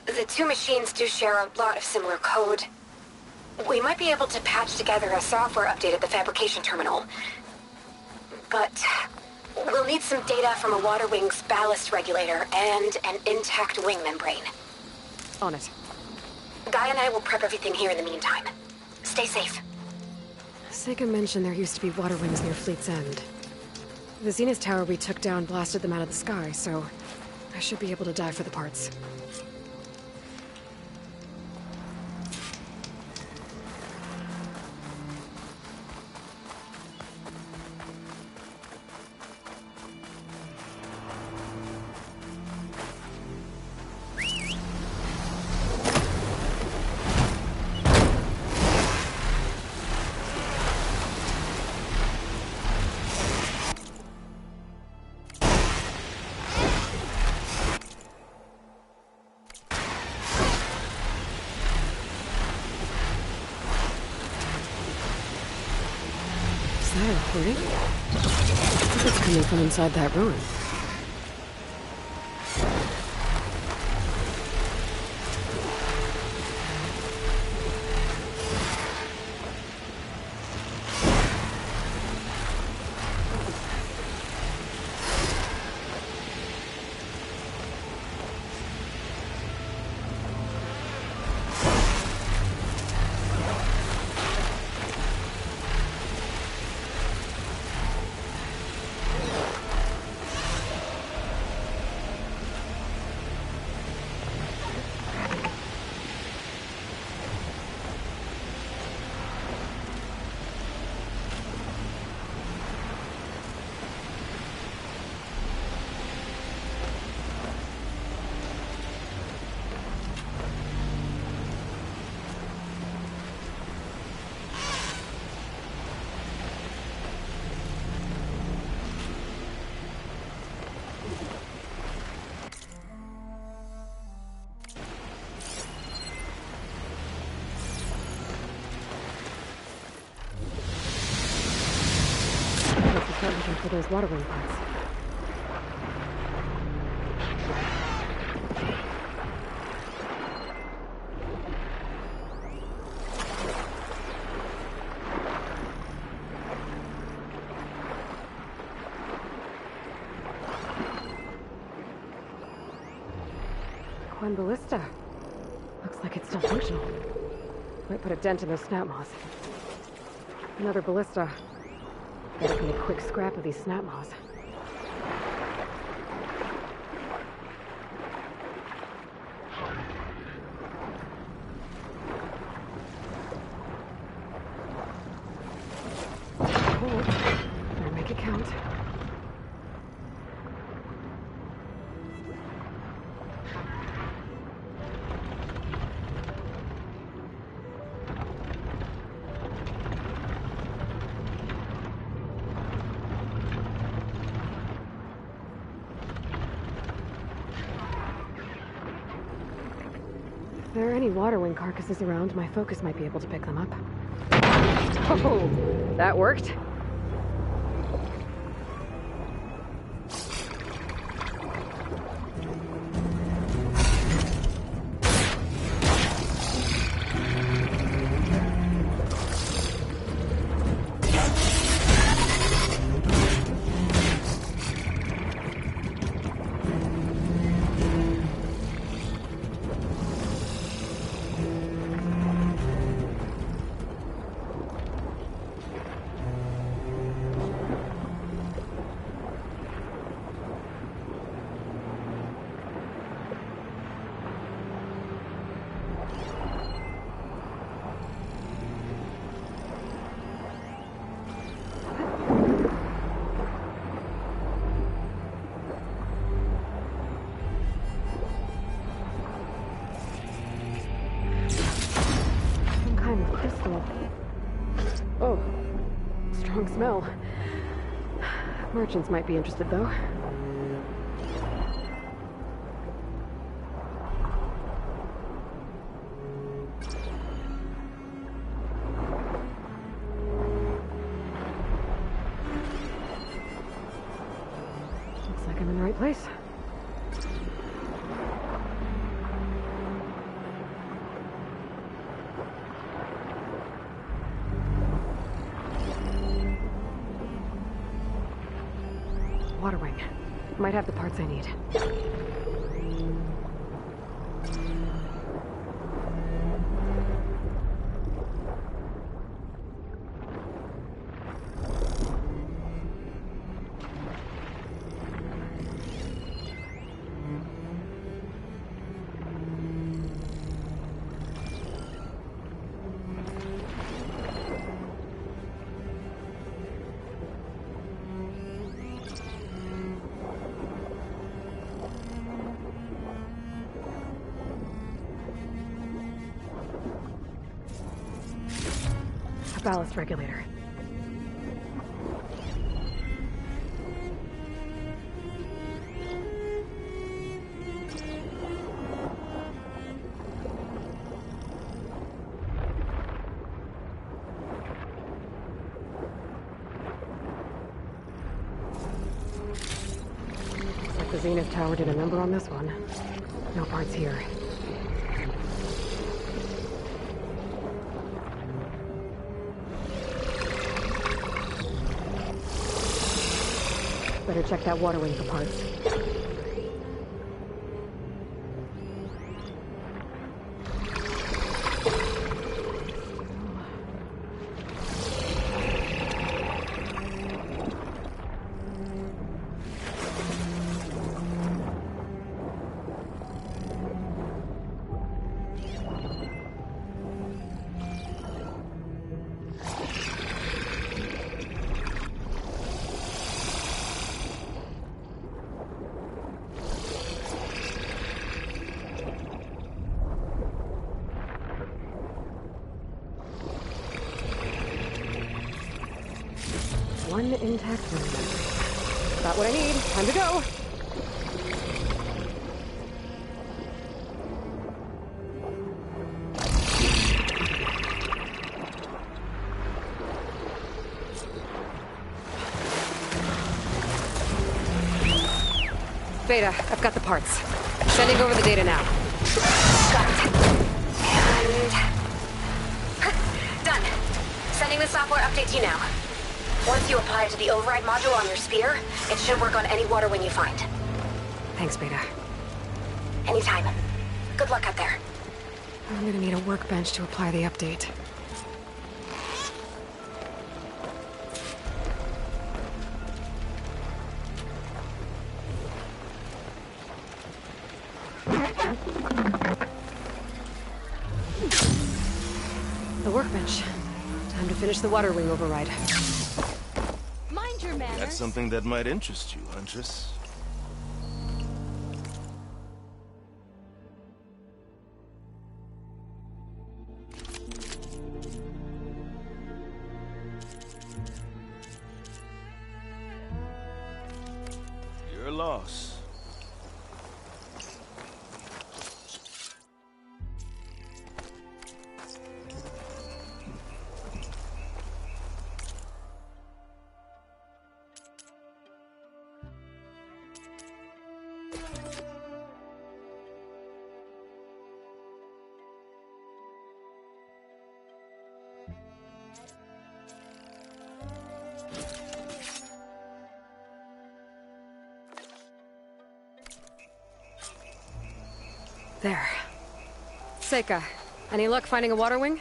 The two machines do share a lot of similar code. We might be able to patch together a software update at the fabrication terminal. But we'll need some data from a water wing's ballast regulator and an intact wing membrane. On it. Gaia and I will prep everything here in the meantime. Stay safe. Seika mentioned there used to be water wings near Fleet's End. The Zenith Tower we took down blasted them out of the sky, so I should be able to dive for the parts. that a recording? I think it's coming from inside that ruin. Start looking for those water wing parts. One ballista. Looks like it's still functional. Might put a dent in those snap moths. Another ballista. Better get a quick scrap of these snap moths. Cool. Better make it count. If there are any water wing carcasses around, my focus might be able to pick them up. Oh, that worked. Oh, strong smell. Merchants might be interested, though. Looks like I'm in the right place. Water wing. Might have the parts I need. Ballast regulator. Zenith Tower did a number on this one. No parts here. Better check that water wing for parts. One intact room. Got what I need. Time to go. Beta, I've got the parts. Sending over the data now. Got it. And... done. Sending the software update to you now. Once you apply it to the override module on your spear, it should work on any water wing you find. Thanks, Beta. Anytime. Good luck out there. I'm gonna need a workbench to apply the update. The workbench. Time to finish the water wing override. Mind your manners. That's something that might interest you, Huntress. Your loss. There. Seika, any luck finding a water wing?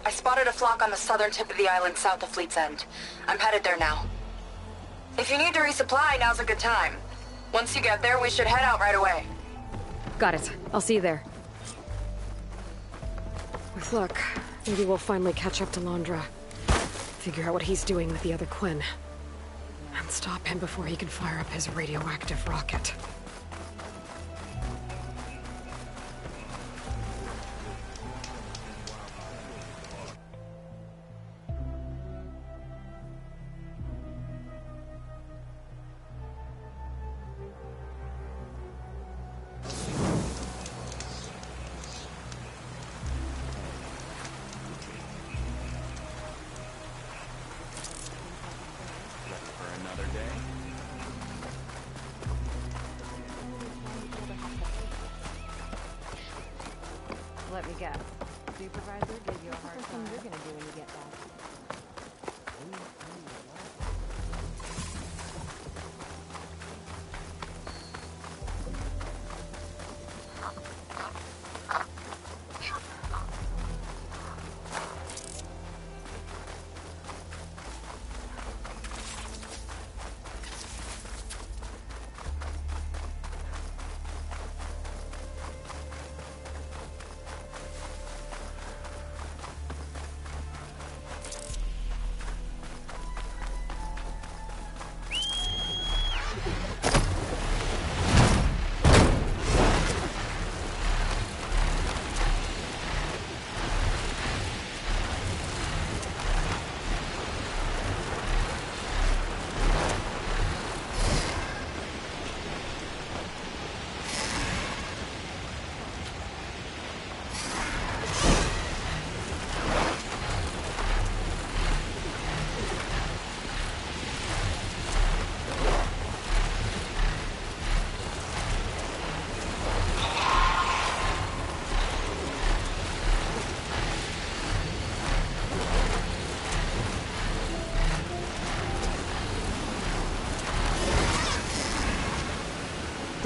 I spotted a flock on the southern tip of the island south of Fleet's End. I'm headed there now. If you need to resupply, now's a good time. Once you get there, we should head out right away. Got it. I'll see you there. With luck, maybe we'll finally catch up to Londra. Figure out what he's doing with the other Quinn. And stop him before he can fire up his radioactive rocket. Let me guess. Supervisor gave you a hard time. You're gonna do when you get back.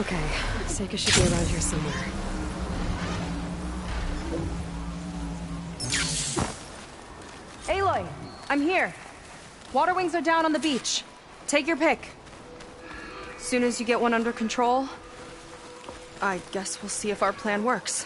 Okay, Seika should be around here somewhere. Aloy, I'm here. Water wings are down on the beach. Take your pick. As soon as you get one under control, I guess we'll see if our plan works.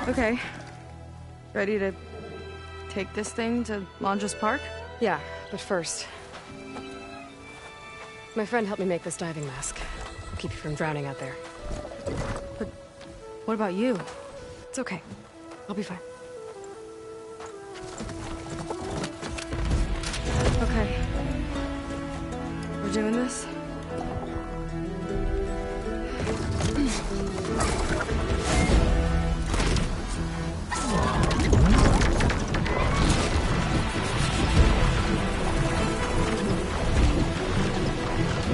Okay. Ready to take this thing to Londres Park? Yeah, but first... My friend helped me make this diving mask. Keep you from drowning out there. But what about you? It's okay. I'll be fine. Okay. We're doing this?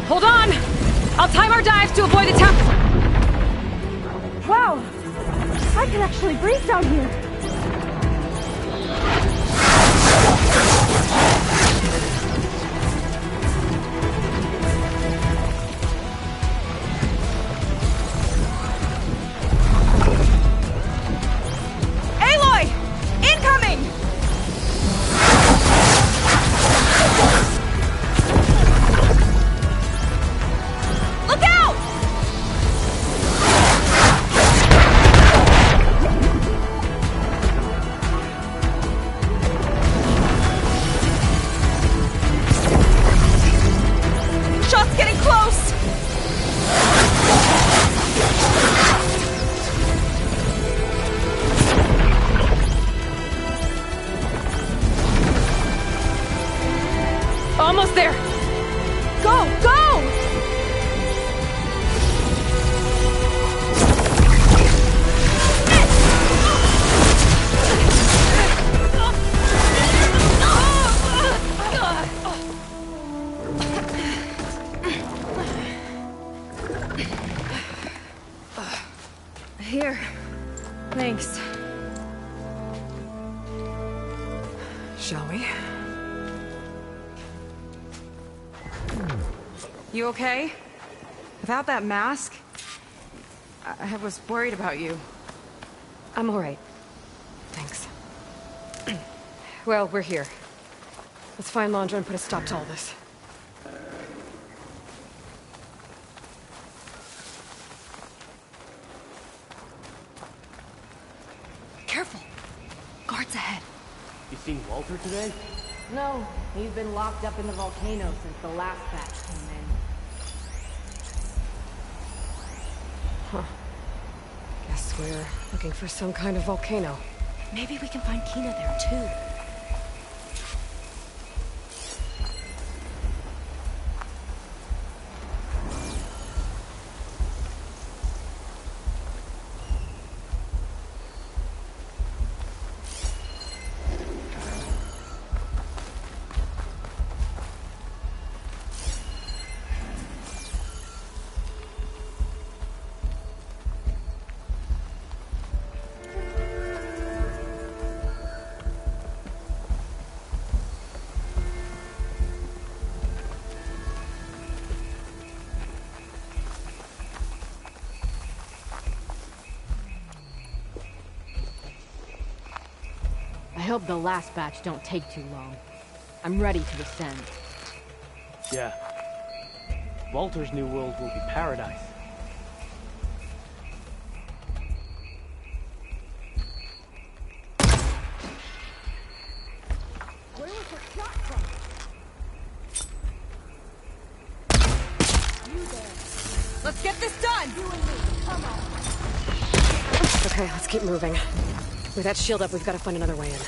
Hold on! I'll time our dives to avoid attack. Wow! I can actually breathe down here. Aloy! Incoming! Look out! Shot's getting close! Almost there! Go! Go! Here. Thanks. Shall we? You okay? Without that mask? I was worried about you. I'm all right. Thanks. Well, we're here. Let's find Londra and put a stop to all this. Careful! Guards ahead. You seen Walter today? No, he's been locked up in the volcano since the last batch came in. Huh. Guess we're looking for some kind of volcano. Maybe we can find Kina there, too. I hope the last batch don't take too long. I'm ready to descend. Yeah. Walter's new world will be paradise. Let's get this done! Come on. Okay, let's keep moving. With that shield up, we've got to find another way in.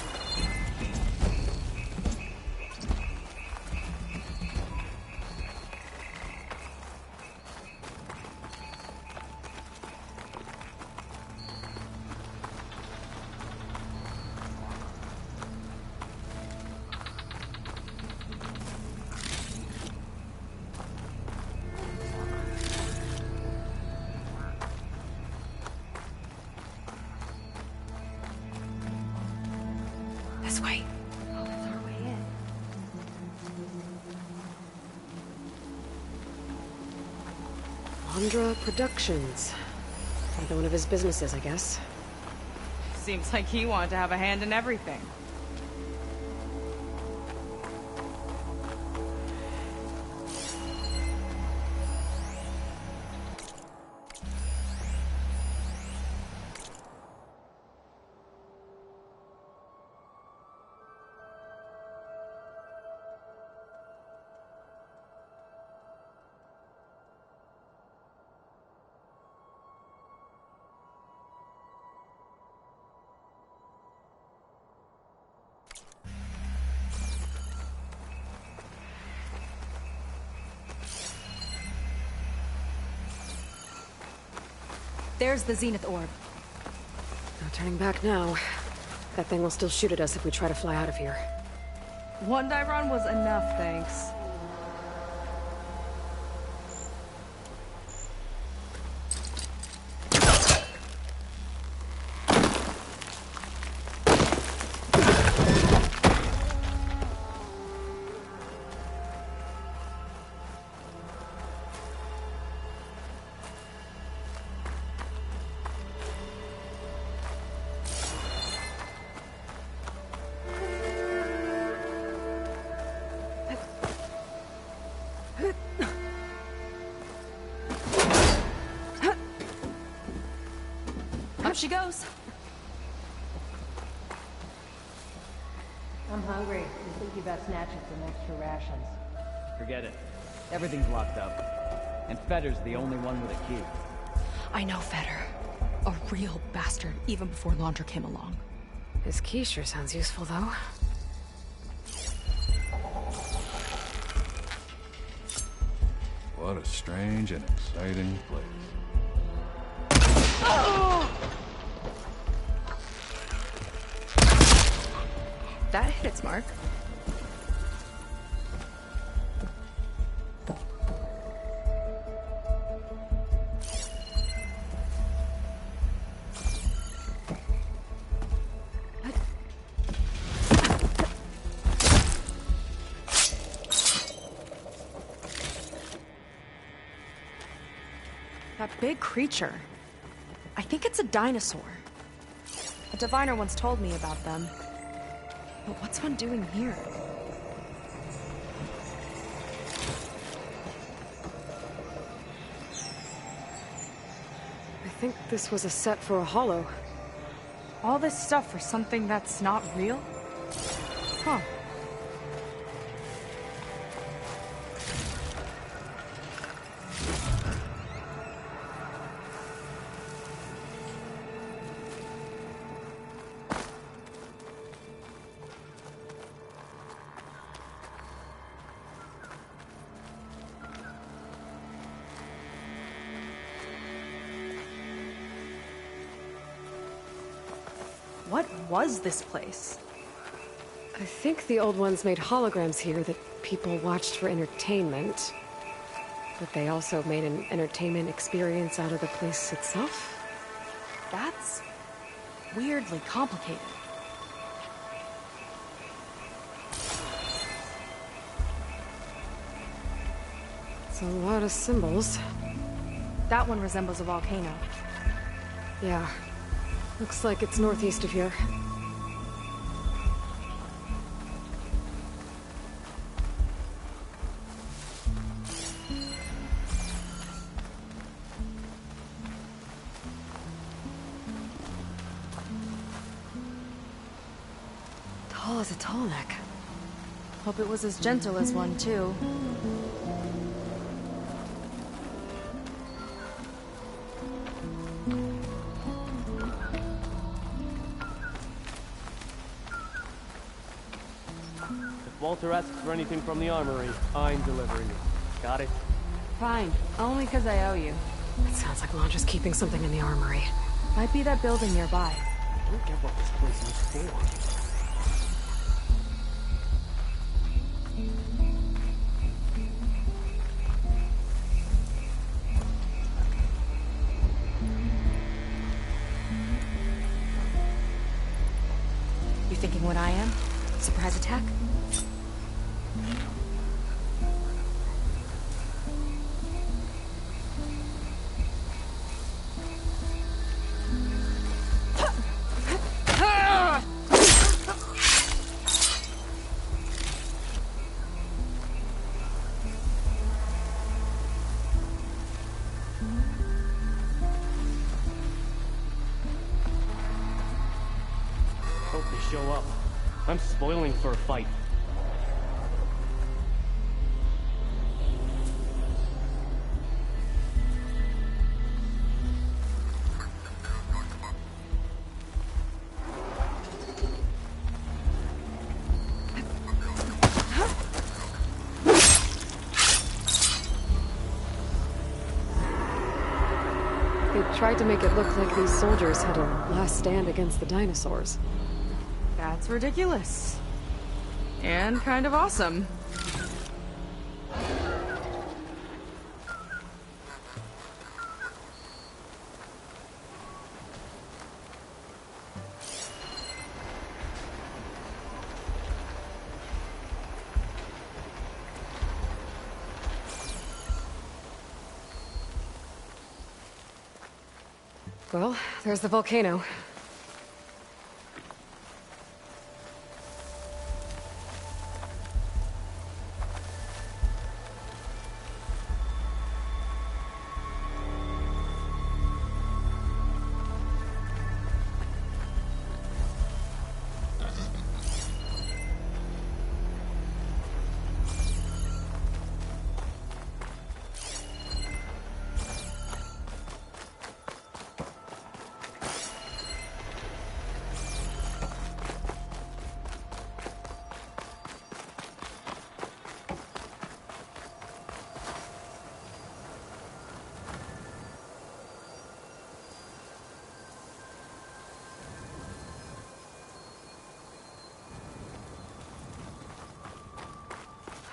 This way. Oh, it's our way in. Andra Productions. Another one of his businesses, I guess. Seems like he wanted to have a hand in everything. There's the Zenith Orb. No turning back now. That thing will still shoot at us if we try to fly out of here. One dive run was enough, thanks. Up she goes. I'm hungry. You think you best snatch at some extra rations? Forget it. Everything's locked up. And Fetter's the only one with a key. I know Fetter. A real bastard, even before Laundra came along. His key sure sounds useful, though. What a strange and exciting place. That hit its mark. That big creature. I think it's a dinosaur. A diviner once told me about them. But what's one doing here? I think this was a set for a hollow. All this stuff for something that's not real? Huh. What was this place? I think the old ones made holograms here that people watched for entertainment. But they also made an entertainment experience out of the place itself. That's weirdly complicated. It's a lot of symbols. That one resembles a volcano. Yeah. Looks like it's northeast of here. Tall as a tall neck. Hope it was as gentle as one, too. Walter asks for anything from the armory, I'm delivering it. Got it? Fine. Only because I owe you. It sounds like Londra's keeping something in the armory. Might be that building nearby. I don't get what this place is for. You thinking what I am? Surprise attack? Hope they show up. I'm spoiling for a fight. They tried to make it look like these soldiers had a last stand against the dinosaurs. That's ridiculous. And kind of awesome. Well, there's the volcano.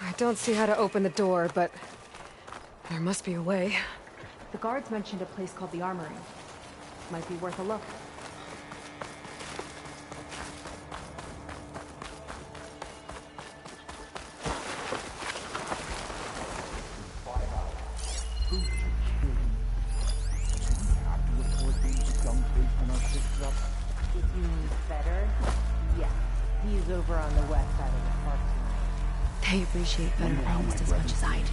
I don't see how to open the door, but there must be a way. The guards mentioned a place called the Armory. Might be worth a look. If you mean better, yeah. He's over on the west side of the park tonight. They appreciate better almost as much as I do.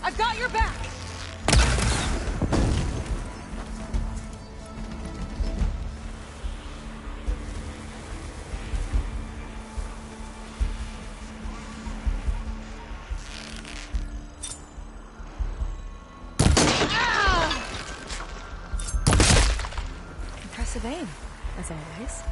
I've got your back! Ah! Impressive aim, as always.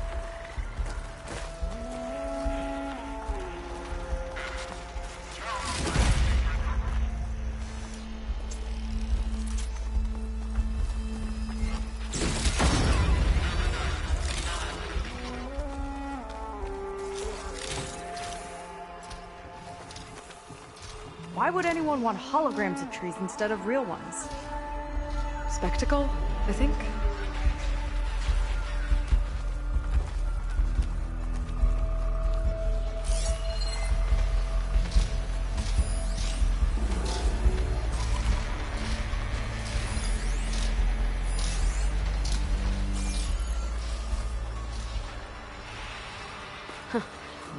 Why would anyone want holograms of trees instead of real ones? Spectacle, I think?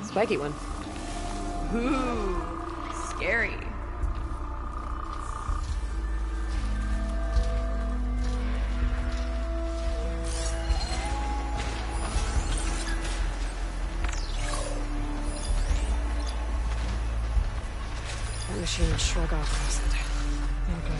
Spiky one. Ooh, scary. That machine will shrug off for something. Oh, good.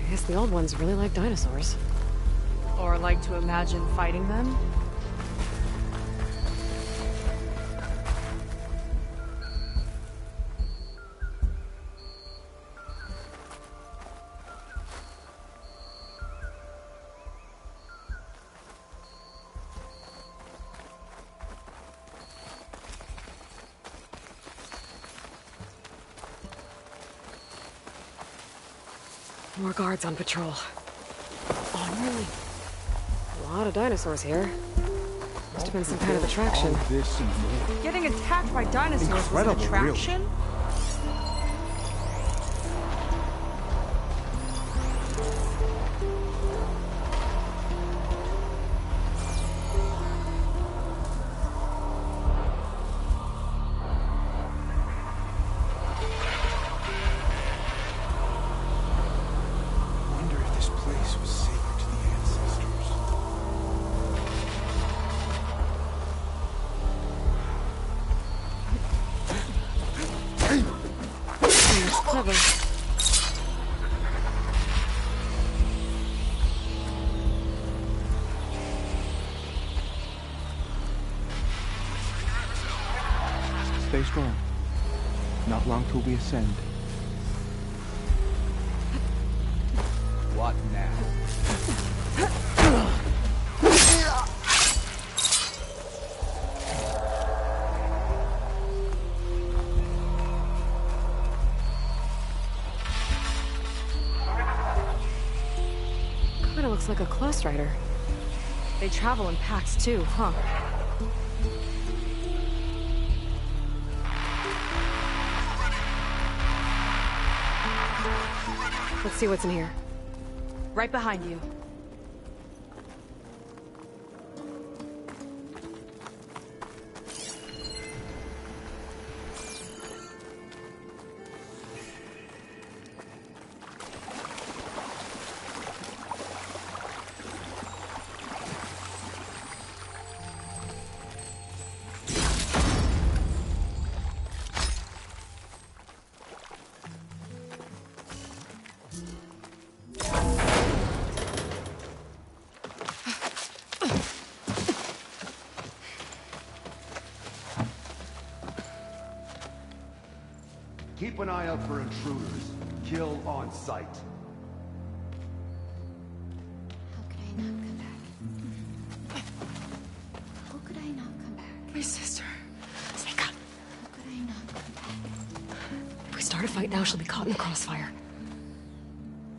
I guess the old ones really like dinosaurs. Or like to imagine fighting them. More guards on patrol. Oh, really? A lot of dinosaurs here. Must have been some kind of attraction. Getting attacked by dinosaurs was an attraction? Clever. Stay strong. Not long till we ascend. What now? Kinda looks like a Close Rider. They travel in packs too, huh? Let's see what's in here. Right behind you. Keep an eye out for intruders. Kill on sight. How could I not come back? How could I not come back? My sister. Sneak up. How could I not come back? If we start a fight now, she'll be caught in the crossfire.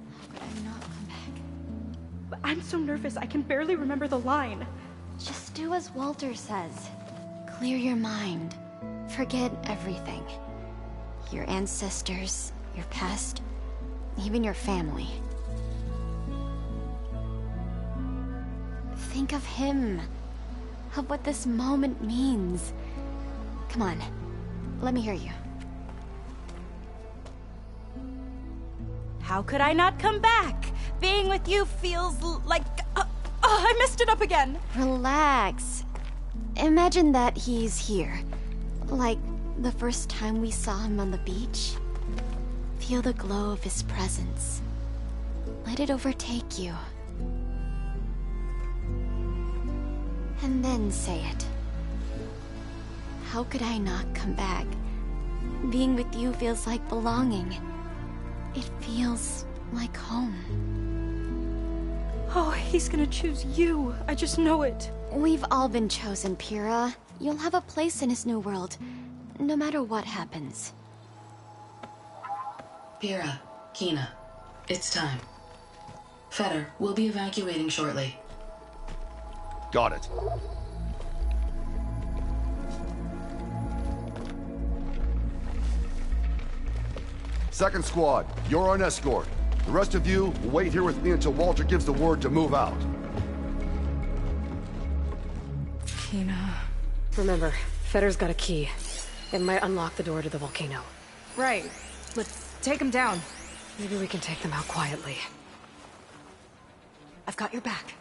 How could I not come back? I'm so nervous, I can barely remember the line. Just do as Walter says. Clear your mind. Forget everything. Your ancestors, your past, even your family. Think of him. Of what this moment means. Come on, let me hear you. How could I not come back? Being with you feels like... I messed it up again. Relax. Imagine that he's here. Like the first time we saw him on the beach. Feel the glow of his presence. Let it overtake you. And then say it. How could I not come back? Being with you feels like belonging. It feels like home. Oh, he's gonna choose you. I just know it. We've all been chosen, Pyrrha. You'll have a place in his new world, no matter what happens. Pyrrha, Kina, it's time. Fetter, we'll be evacuating shortly. Got it. Second squad, you're on escort. The rest of you will wait here with me until Walter gives the word to move out. Kina. Remember, Fetter's got a key. It might unlock the door to the volcano. Right. Let's take him down. Maybe we can take them out quietly. I've got your back.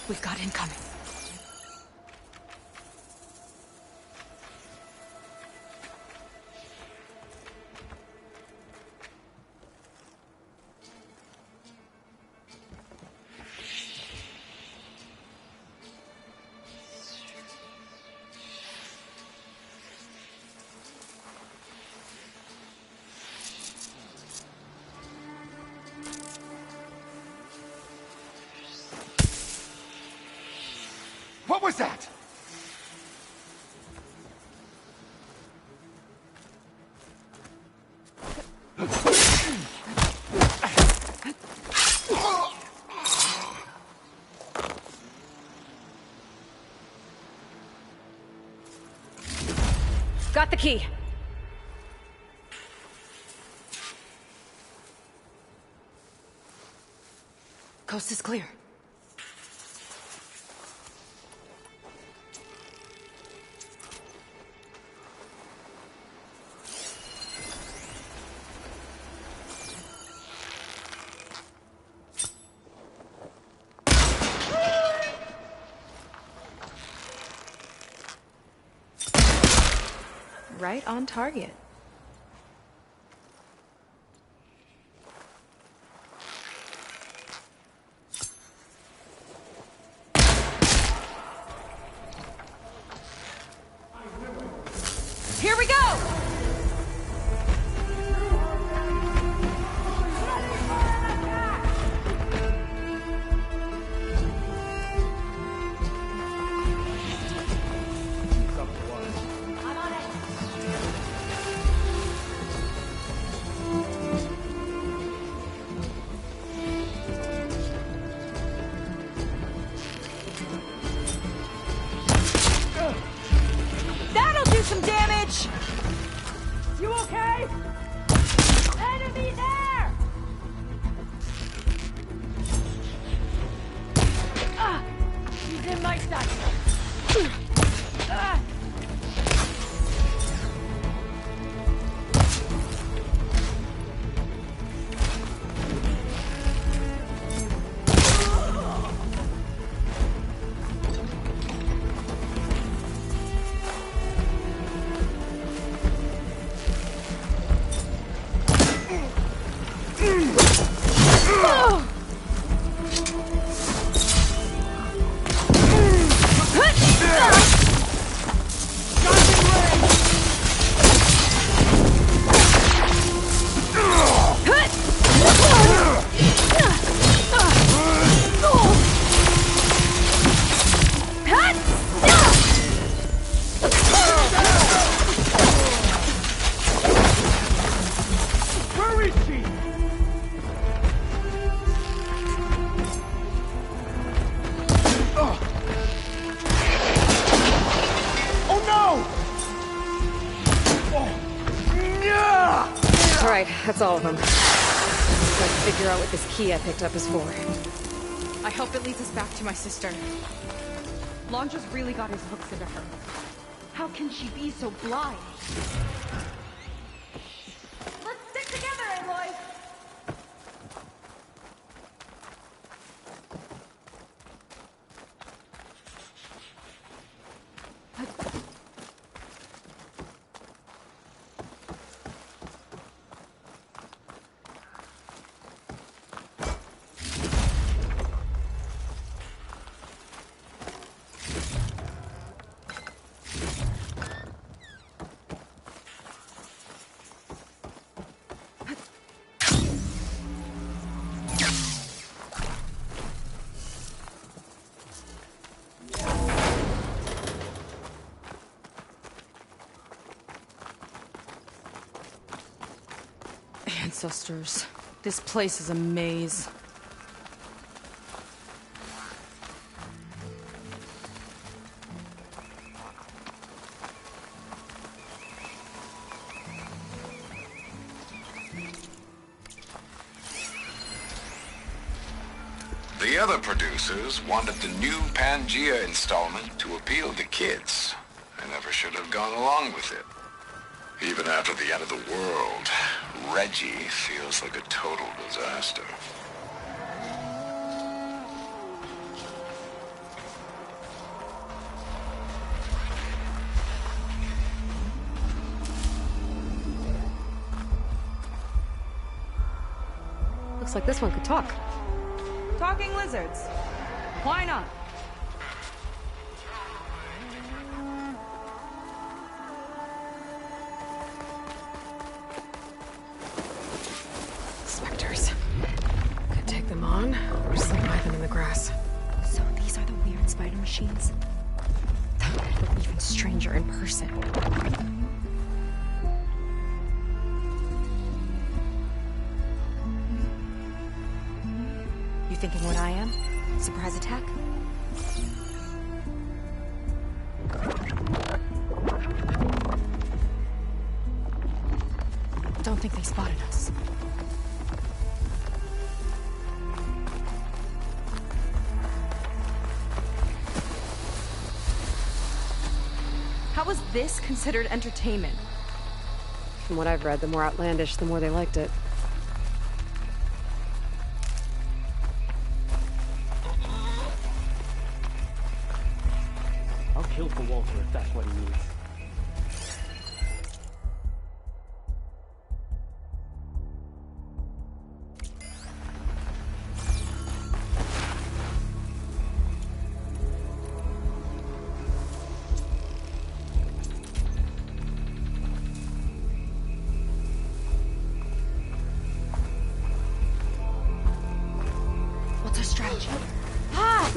We've got incoming. What was that? Got the key. Coast is clear. Right on target. Here we go! That'll do some damage! You okay? Enemy there! He's in my sight. Where is she? Alright, that's all of them. Let's figure out what this key I picked up is for. I hope it leads us back to my sister. Lon just really got his hooks into her. How can she be so blind? Let's stick together, Aloy! Ancestors. This place is a maze. The other producers wanted the new Pangea installment to appeal to kids. I never should have gone along with it. Even after the end of the world, Reggie feels like a total disaster. Looks like this one could talk. Talking lizards. Why not? Spectres. Could take them on, or just lie them in the grass. So these are the weird spider machines? They look even stranger in person. You thinking what I am? Surprise attack? Don't think they spotted us. How is this considered entertainment? From what I've read, the more outlandish, the more they liked it. I'll kill for Walter if that's what he needs. What's our strategy? Ah!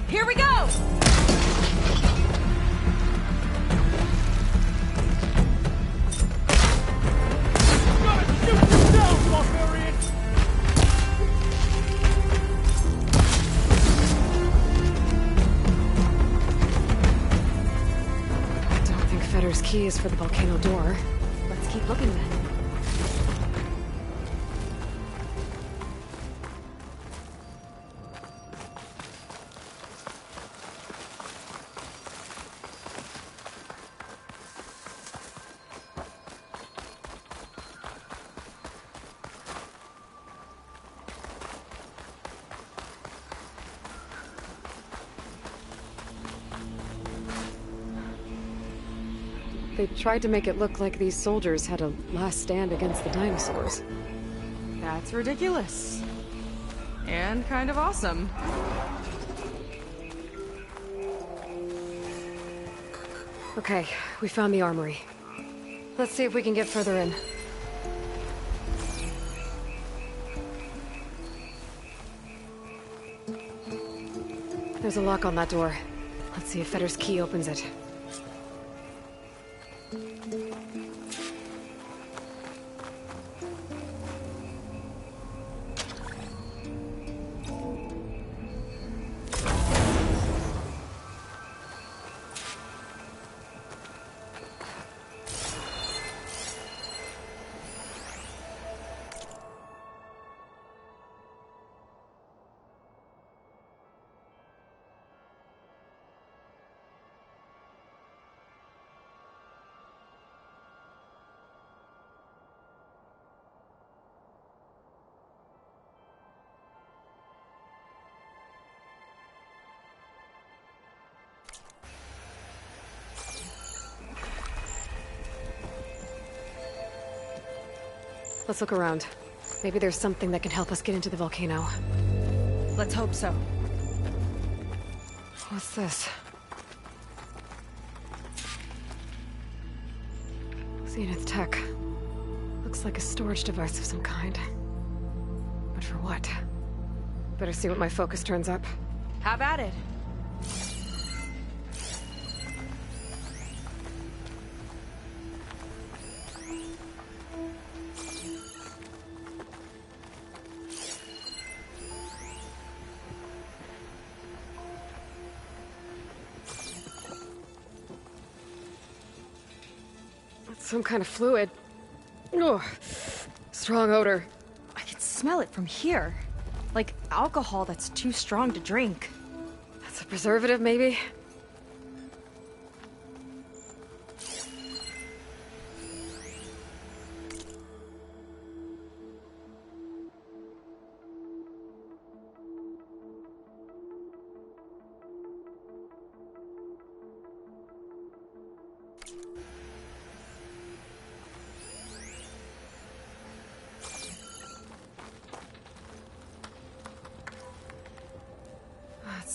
Here we go! I don't think Fetter's key is for the volcano door. Let's keep looking then. They tried to make it look like these soldiers had a last stand against the dinosaurs. That's ridiculous. And kind of awesome. Okay, we found the armory. Let's see if we can get further in. There's a lock on that door. Let's see if Fetter's key opens it. Let's look around. Maybe there's something that can help us get into the volcano. Let's hope so. What's this? Zenith tech. Looks like a storage device of some kind. But for what? Better see what my focus turns up. Have at it. Some kind of fluid. Ugh. Strong odor. I can smell it from here. Like alcohol that's too strong to drink. That's a preservative, maybe?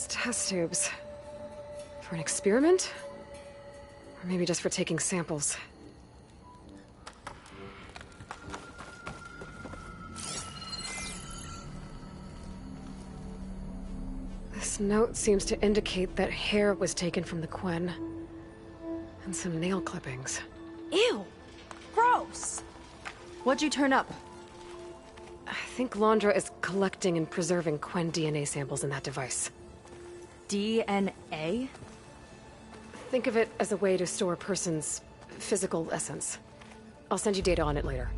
Test tubes. For an experiment? Or maybe just for taking samples. This note seems to indicate that hair was taken from the Quen. And some nail clippings. Ew! Gross! What'd you turn up? I think Londra is collecting and preserving Quen DNA samples in that device. DNA? Think of it as a way to store a person's physical essence. I'll send you data on it later.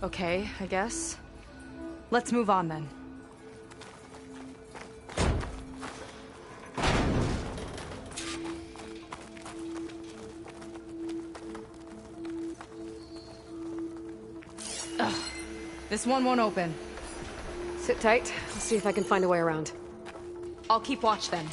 Okay, I guess. Let's move on then. Ugh. This one won't open. Sit tight. I'll see if I can find a way around. I'll keep watch then.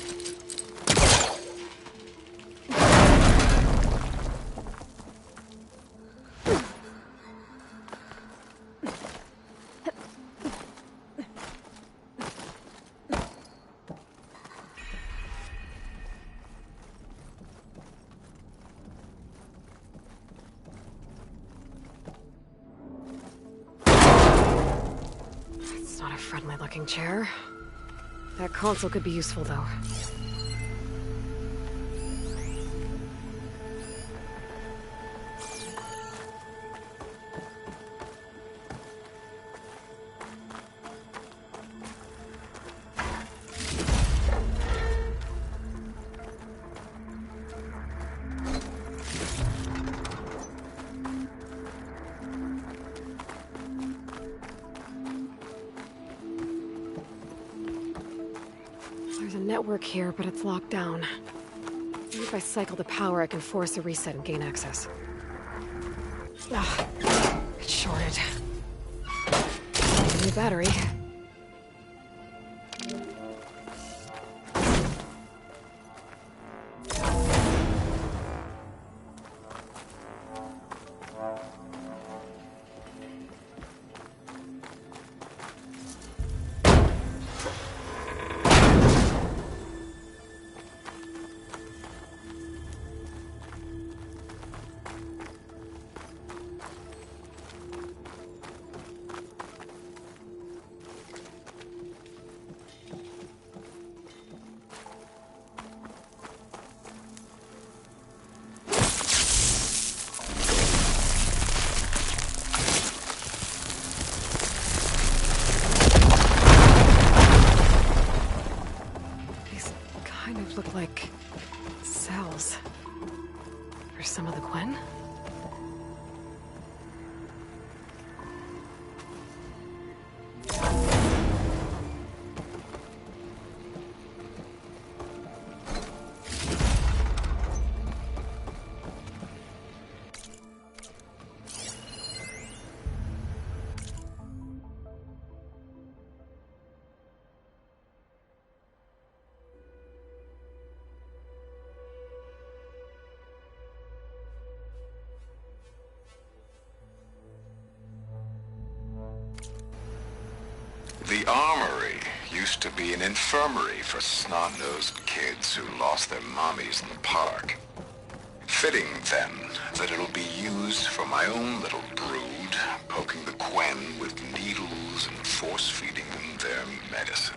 It's not a friendly-looking chair. That console could be useful, though. Network here, but it's locked down. Maybe if I cycle the power, I can force a reset and gain access. Ugh, it's shorted. New battery. look like cells. For some of the Quen? The armory used to be an infirmary for snot-nosed kids who lost their mommies in the park. Fitting, then, that it'll be used for my own little brood, poking the Quen with needles and force-feeding them their medicine.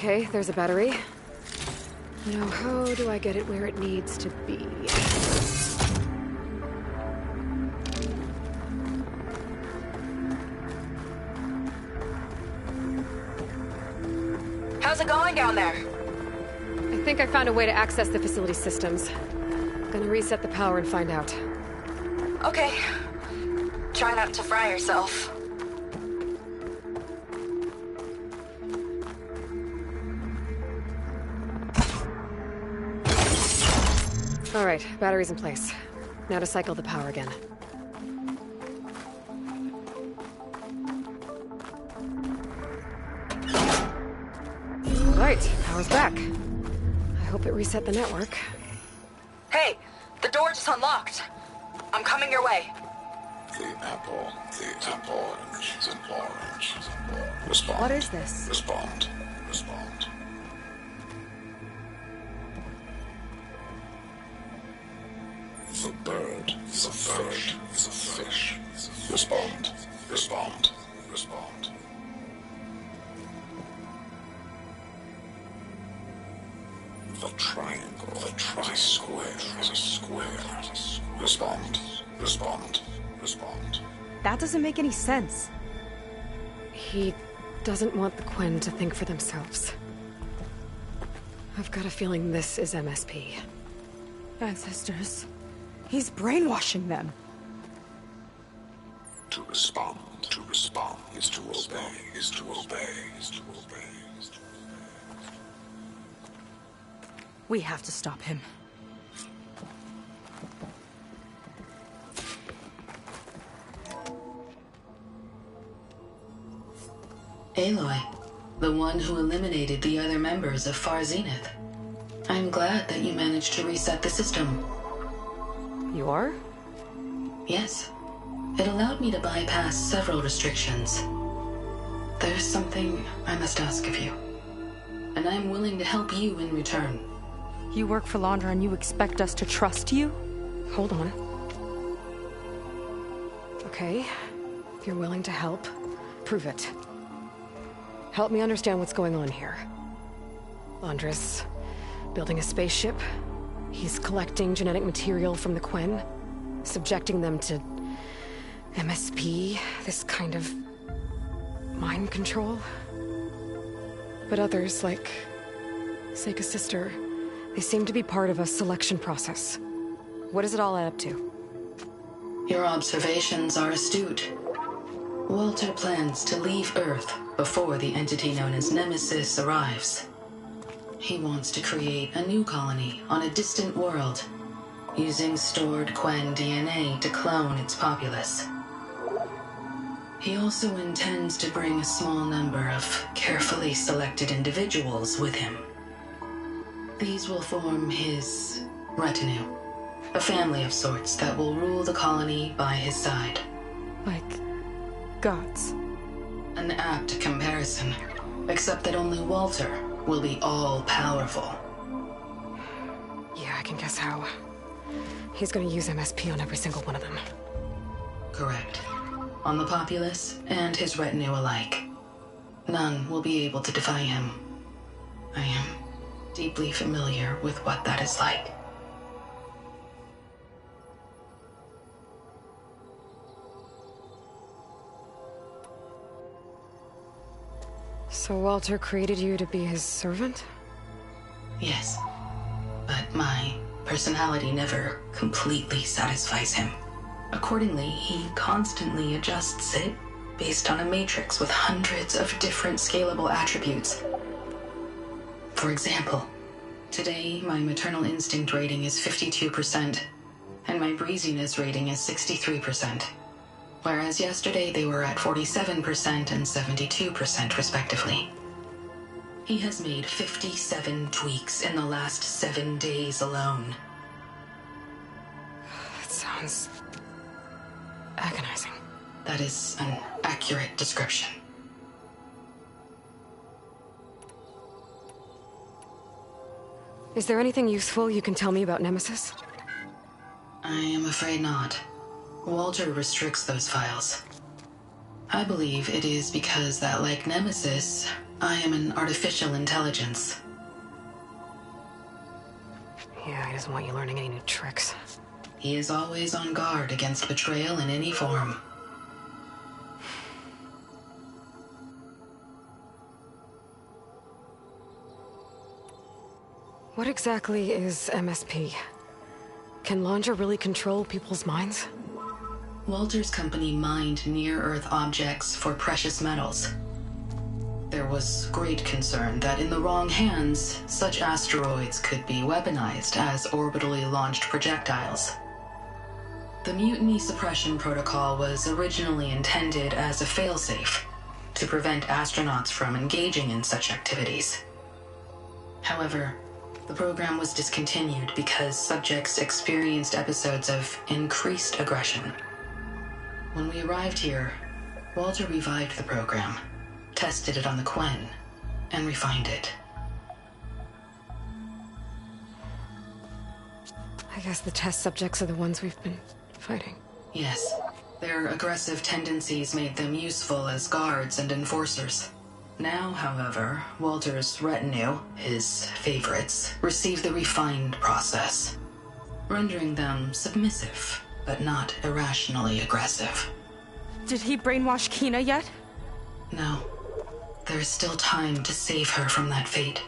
Okay, there's a battery. Now, how do I get it where it needs to be? How's it going down there? I think I found a way to access the facility systems. Gonna reset the power and find out. Okay. Try not to fry yourself. Alright, battery's in place. Now to cycle the power again. Alright, power's back. I hope it reset the network. Hey, the door just unlocked. I'm coming your way. The apple, orange, the orange. Respond. What is this? Respond. The bird, the fish. Respond. The triangle, the square, is a square. Respond. That doesn't make any sense. He doesn't want the Quen to think for themselves. I've got a feeling this is MSP. Ancestors. He's brainwashing them. To respond is to obey. We have to stop him. Aloy, the one who eliminated the other members of Far Zenith. I'm glad that you managed to reset the system. You are? Yes. It allowed me to bypass several restrictions. There's something I must ask of you. And I'm willing to help you in return. You work for Londra and you expect us to trust you? Hold on. Okay. If you're willing to help, prove it. Help me understand what's going on here. Londra's building a spaceship. He's collecting genetic material from the Quen, subjecting them to MSP, this kind of mind control. But others, like Seika's sister, they seem to be part of a selection process. What does it all add up to? Your observations are astute. Walter plans to leave Earth before the entity known as Nemesis arrives. He wants to create a new colony on a distant world, using stored Quen DNA to clone its populace. He also intends to bring a small number of carefully selected individuals with him. These will form his retinue, a family of sorts that will rule the colony by his side. Like gods. An apt comparison, except that only Walter will be all-powerful. Yeah, I can guess how. He's gonna use MSP on every single one of them. Correct. On the populace and his retinue alike. None will be able to defy him. I am deeply familiar with what that is like. So Walter created you to be his servant? Yes. But my personality never completely satisfies him. Accordingly, he constantly adjusts it based on a matrix with hundreds of different scalable attributes. For example, today my maternal instinct rating is 52%, and my breeziness rating is 63%. Whereas yesterday they were at 47% and 72% respectively. He has made 57 tweaks in the last 7 days alone. That sounds agonizing. That is an accurate description. Is there anything useful you can tell me about Nemesis? I am afraid not. Walter restricts those files. I believe it is because that, like Nemesis, I am an artificial intelligence. Yeah, he doesn't want you learning any new tricks. He is always on guard against betrayal in any form. What exactly is MSP? Can Londra really control people's minds? Walter's company mined near-Earth objects for precious metals. There was great concern that in the wrong hands, such asteroids could be weaponized as orbitally launched projectiles. The Mutiny Suppression Protocol was originally intended as a failsafe to prevent astronauts from engaging in such activities. However, the program was discontinued because subjects experienced episodes of increased aggression. When we arrived here, Walter revived the program, tested it on the Quen, and refined it. I guess the test subjects are the ones we've been fighting. Yes. Their aggressive tendencies made them useful as guards and enforcers. Now, however, Walter's retinue, his favorites, receive the refined process, rendering them submissive, but not irrationally aggressive. Did he brainwash Kina yet? No. There is still time to save her from that fate.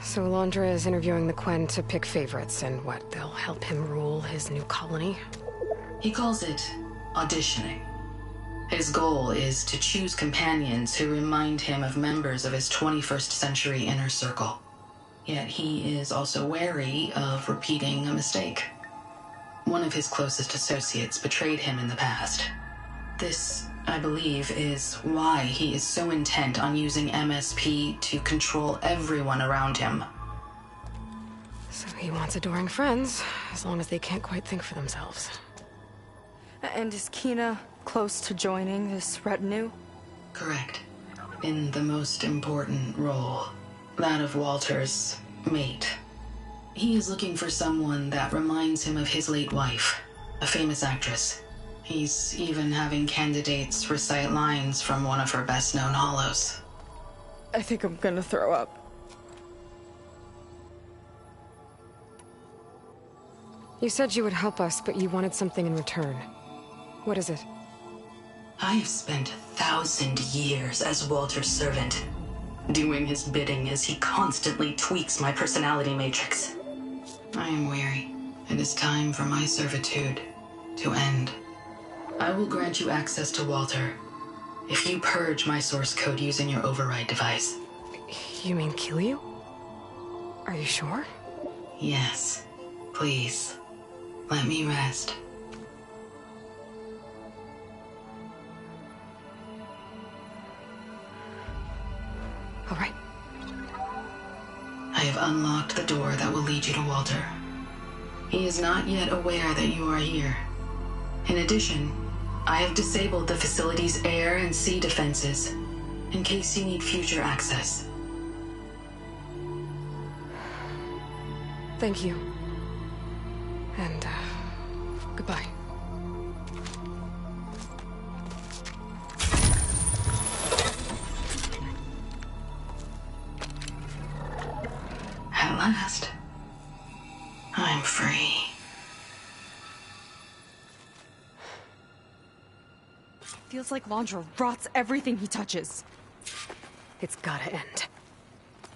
So Londra is interviewing the Quen to pick favorites, and what, they'll help him rule his new colony? He calls it auditioning. His goal is to choose companions who remind him of members of his 21st century inner circle. Yet he is also wary of repeating a mistake. One of his closest associates betrayed him in the past. This, I believe, is why he is so intent on using MSP to control everyone around him. So he wants adoring friends, as long as they can't quite think for themselves. And is Kina close to joining this retinue? Correct. In the most important role, that of Walter's mate. He is looking for someone that reminds him of his late wife, a famous actress. He's even having candidates recite lines from one of her best-known hollows. I think I'm gonna throw up. You said you would help us, but you wanted something in return. What is it? I have spent 1,000 years as Walter's servant, doing his bidding as he constantly tweaks my personality matrix. I am weary. It is time for my servitude to end. I will grant you access to Walter if you purge my source code using your override device. You mean kill you? Are you sure? Yes. Please, let me rest. All right. I have unlocked the door that will lead you to Walter. He is not yet aware that you are here. In addition, I have disabled the facility's air and sea defenses in case you need future access. Thank you. And, goodbye. At last, I'm free. Feels like Londra rots everything he touches. It's gotta end.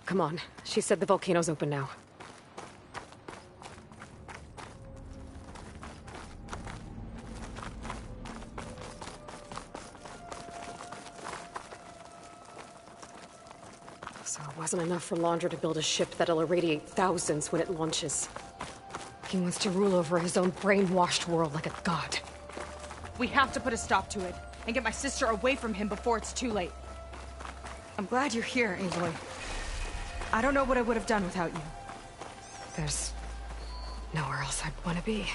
Come on. She said the volcano's open now. So it wasn't enough for Londra to build a ship that'll irradiate thousands when it launches. He wants to rule over his own brainwashed world like a god. We have to put a stop to it, and get my sister away from him before it's too late. I'm glad you're here, Aloy. I don't know what I would have done without you. There's nowhere else I'd want to be.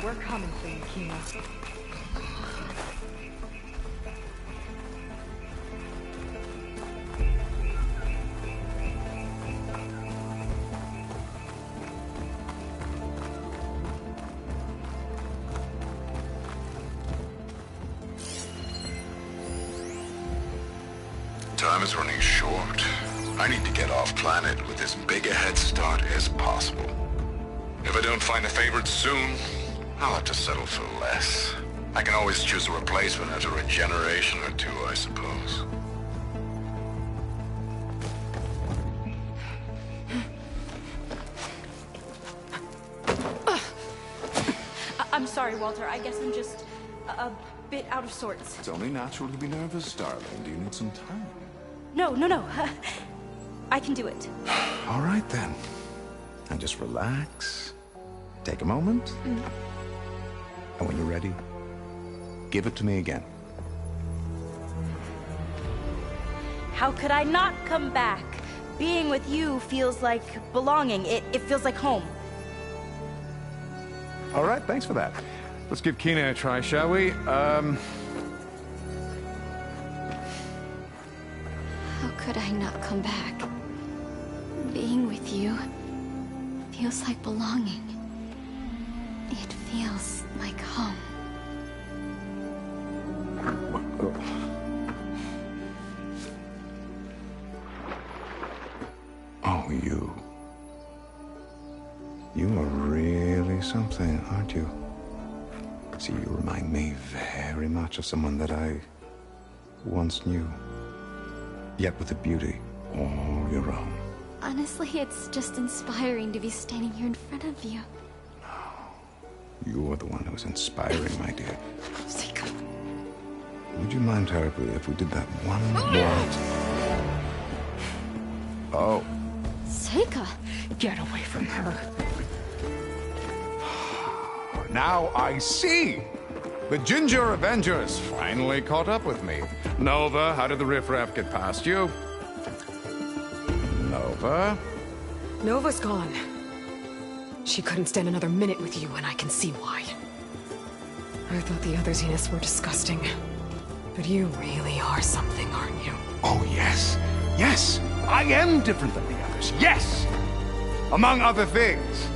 We're coming for you, Kina. I need to get off planet with as big a head start as possible. If I don't find a favorite soon, I'll have to settle for less. I can always choose a replacement after a generation or two, I suppose. I'm sorry, Walter. I guess I'm just a bit out of sorts. It's only natural to be nervous, darling. Do you need some time? No. I can do it. All right, then. And just relax. Take a moment. And when you're ready, give it to me again. How could I not come back? Being with you feels like belonging. It feels like home. All right, thanks for that. Let's give Kina a try, shall we? How could I not come back? Being with you feels like belonging. It feels like home. Oh, you. You are really something, aren't you? See, you remind me very much of someone that I once knew. Yet with a beauty all your own. Honestly, it's just inspiring to be standing here in front of you. You are the one who's inspiring, my dear. Seika. Would you mind, terribly, if we did that one more? Oh. Seika! Get away from her. Now I see! The Ginger Avengers finally caught up with me. Nova, how did the riffraff get past you? Nova? Nova's gone. She couldn't stand another minute with you, and I can see why. I thought the other Zeniths were disgusting. But you really are something, aren't you? Oh, yes. Yes! I am different than the others. Yes! Among other things,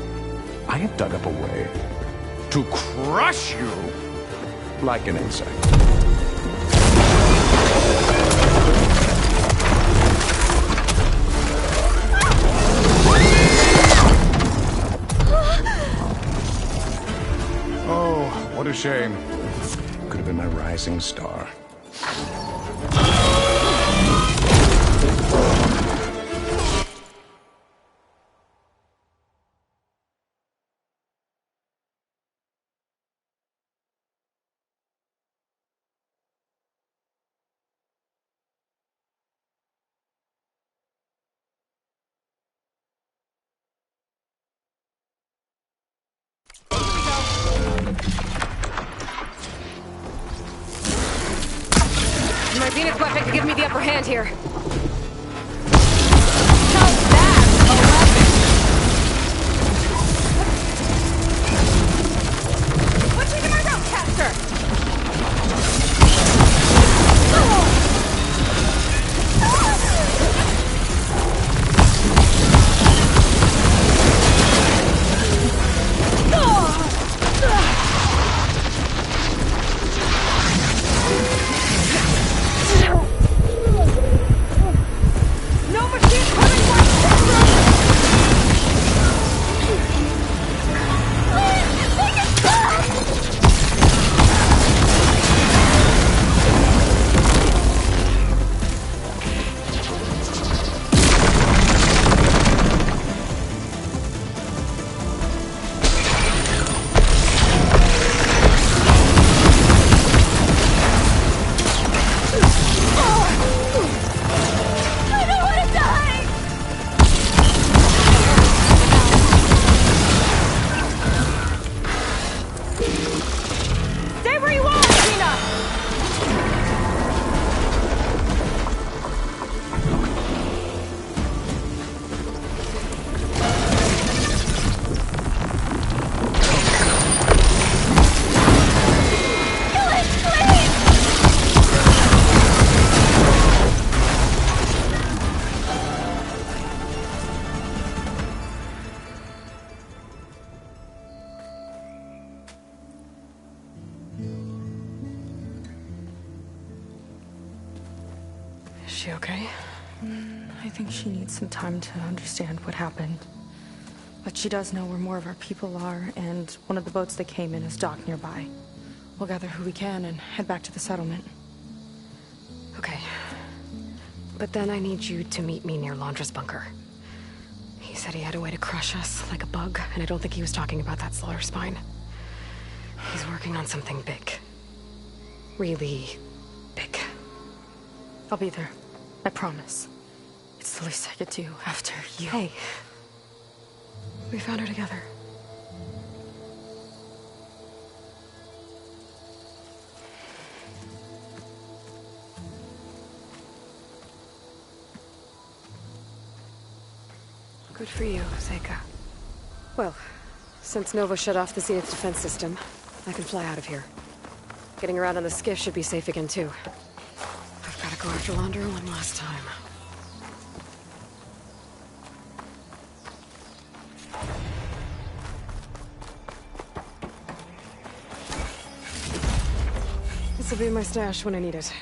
I have dug up a way to crush you like an insect. Oh, what a shame. Could have been my rising star. My Zenith weapon could give me the upper hand here. What's into my rope, Caster? Is she okay? I think she needs some time to understand what happened. But she does know where more of our people are, and one of the boats that came in is docked nearby. We'll gather who we can and head back to the settlement. Okay. But then I need you to meet me near Londra's bunker. He said he had a way to crush us like a bug, and I don't think he was talking about that slaughter spine. He's working on something big. Really big. I'll be there. I promise. It's the least I could do after you. Hey. We found her together. Good for you, Seika. Well, since Nova shut off the Zenith defense system, I can fly out of here. Getting around on the skiff should be safe again, too. I've got to go after Londra one last time. This will be my stash when I need it.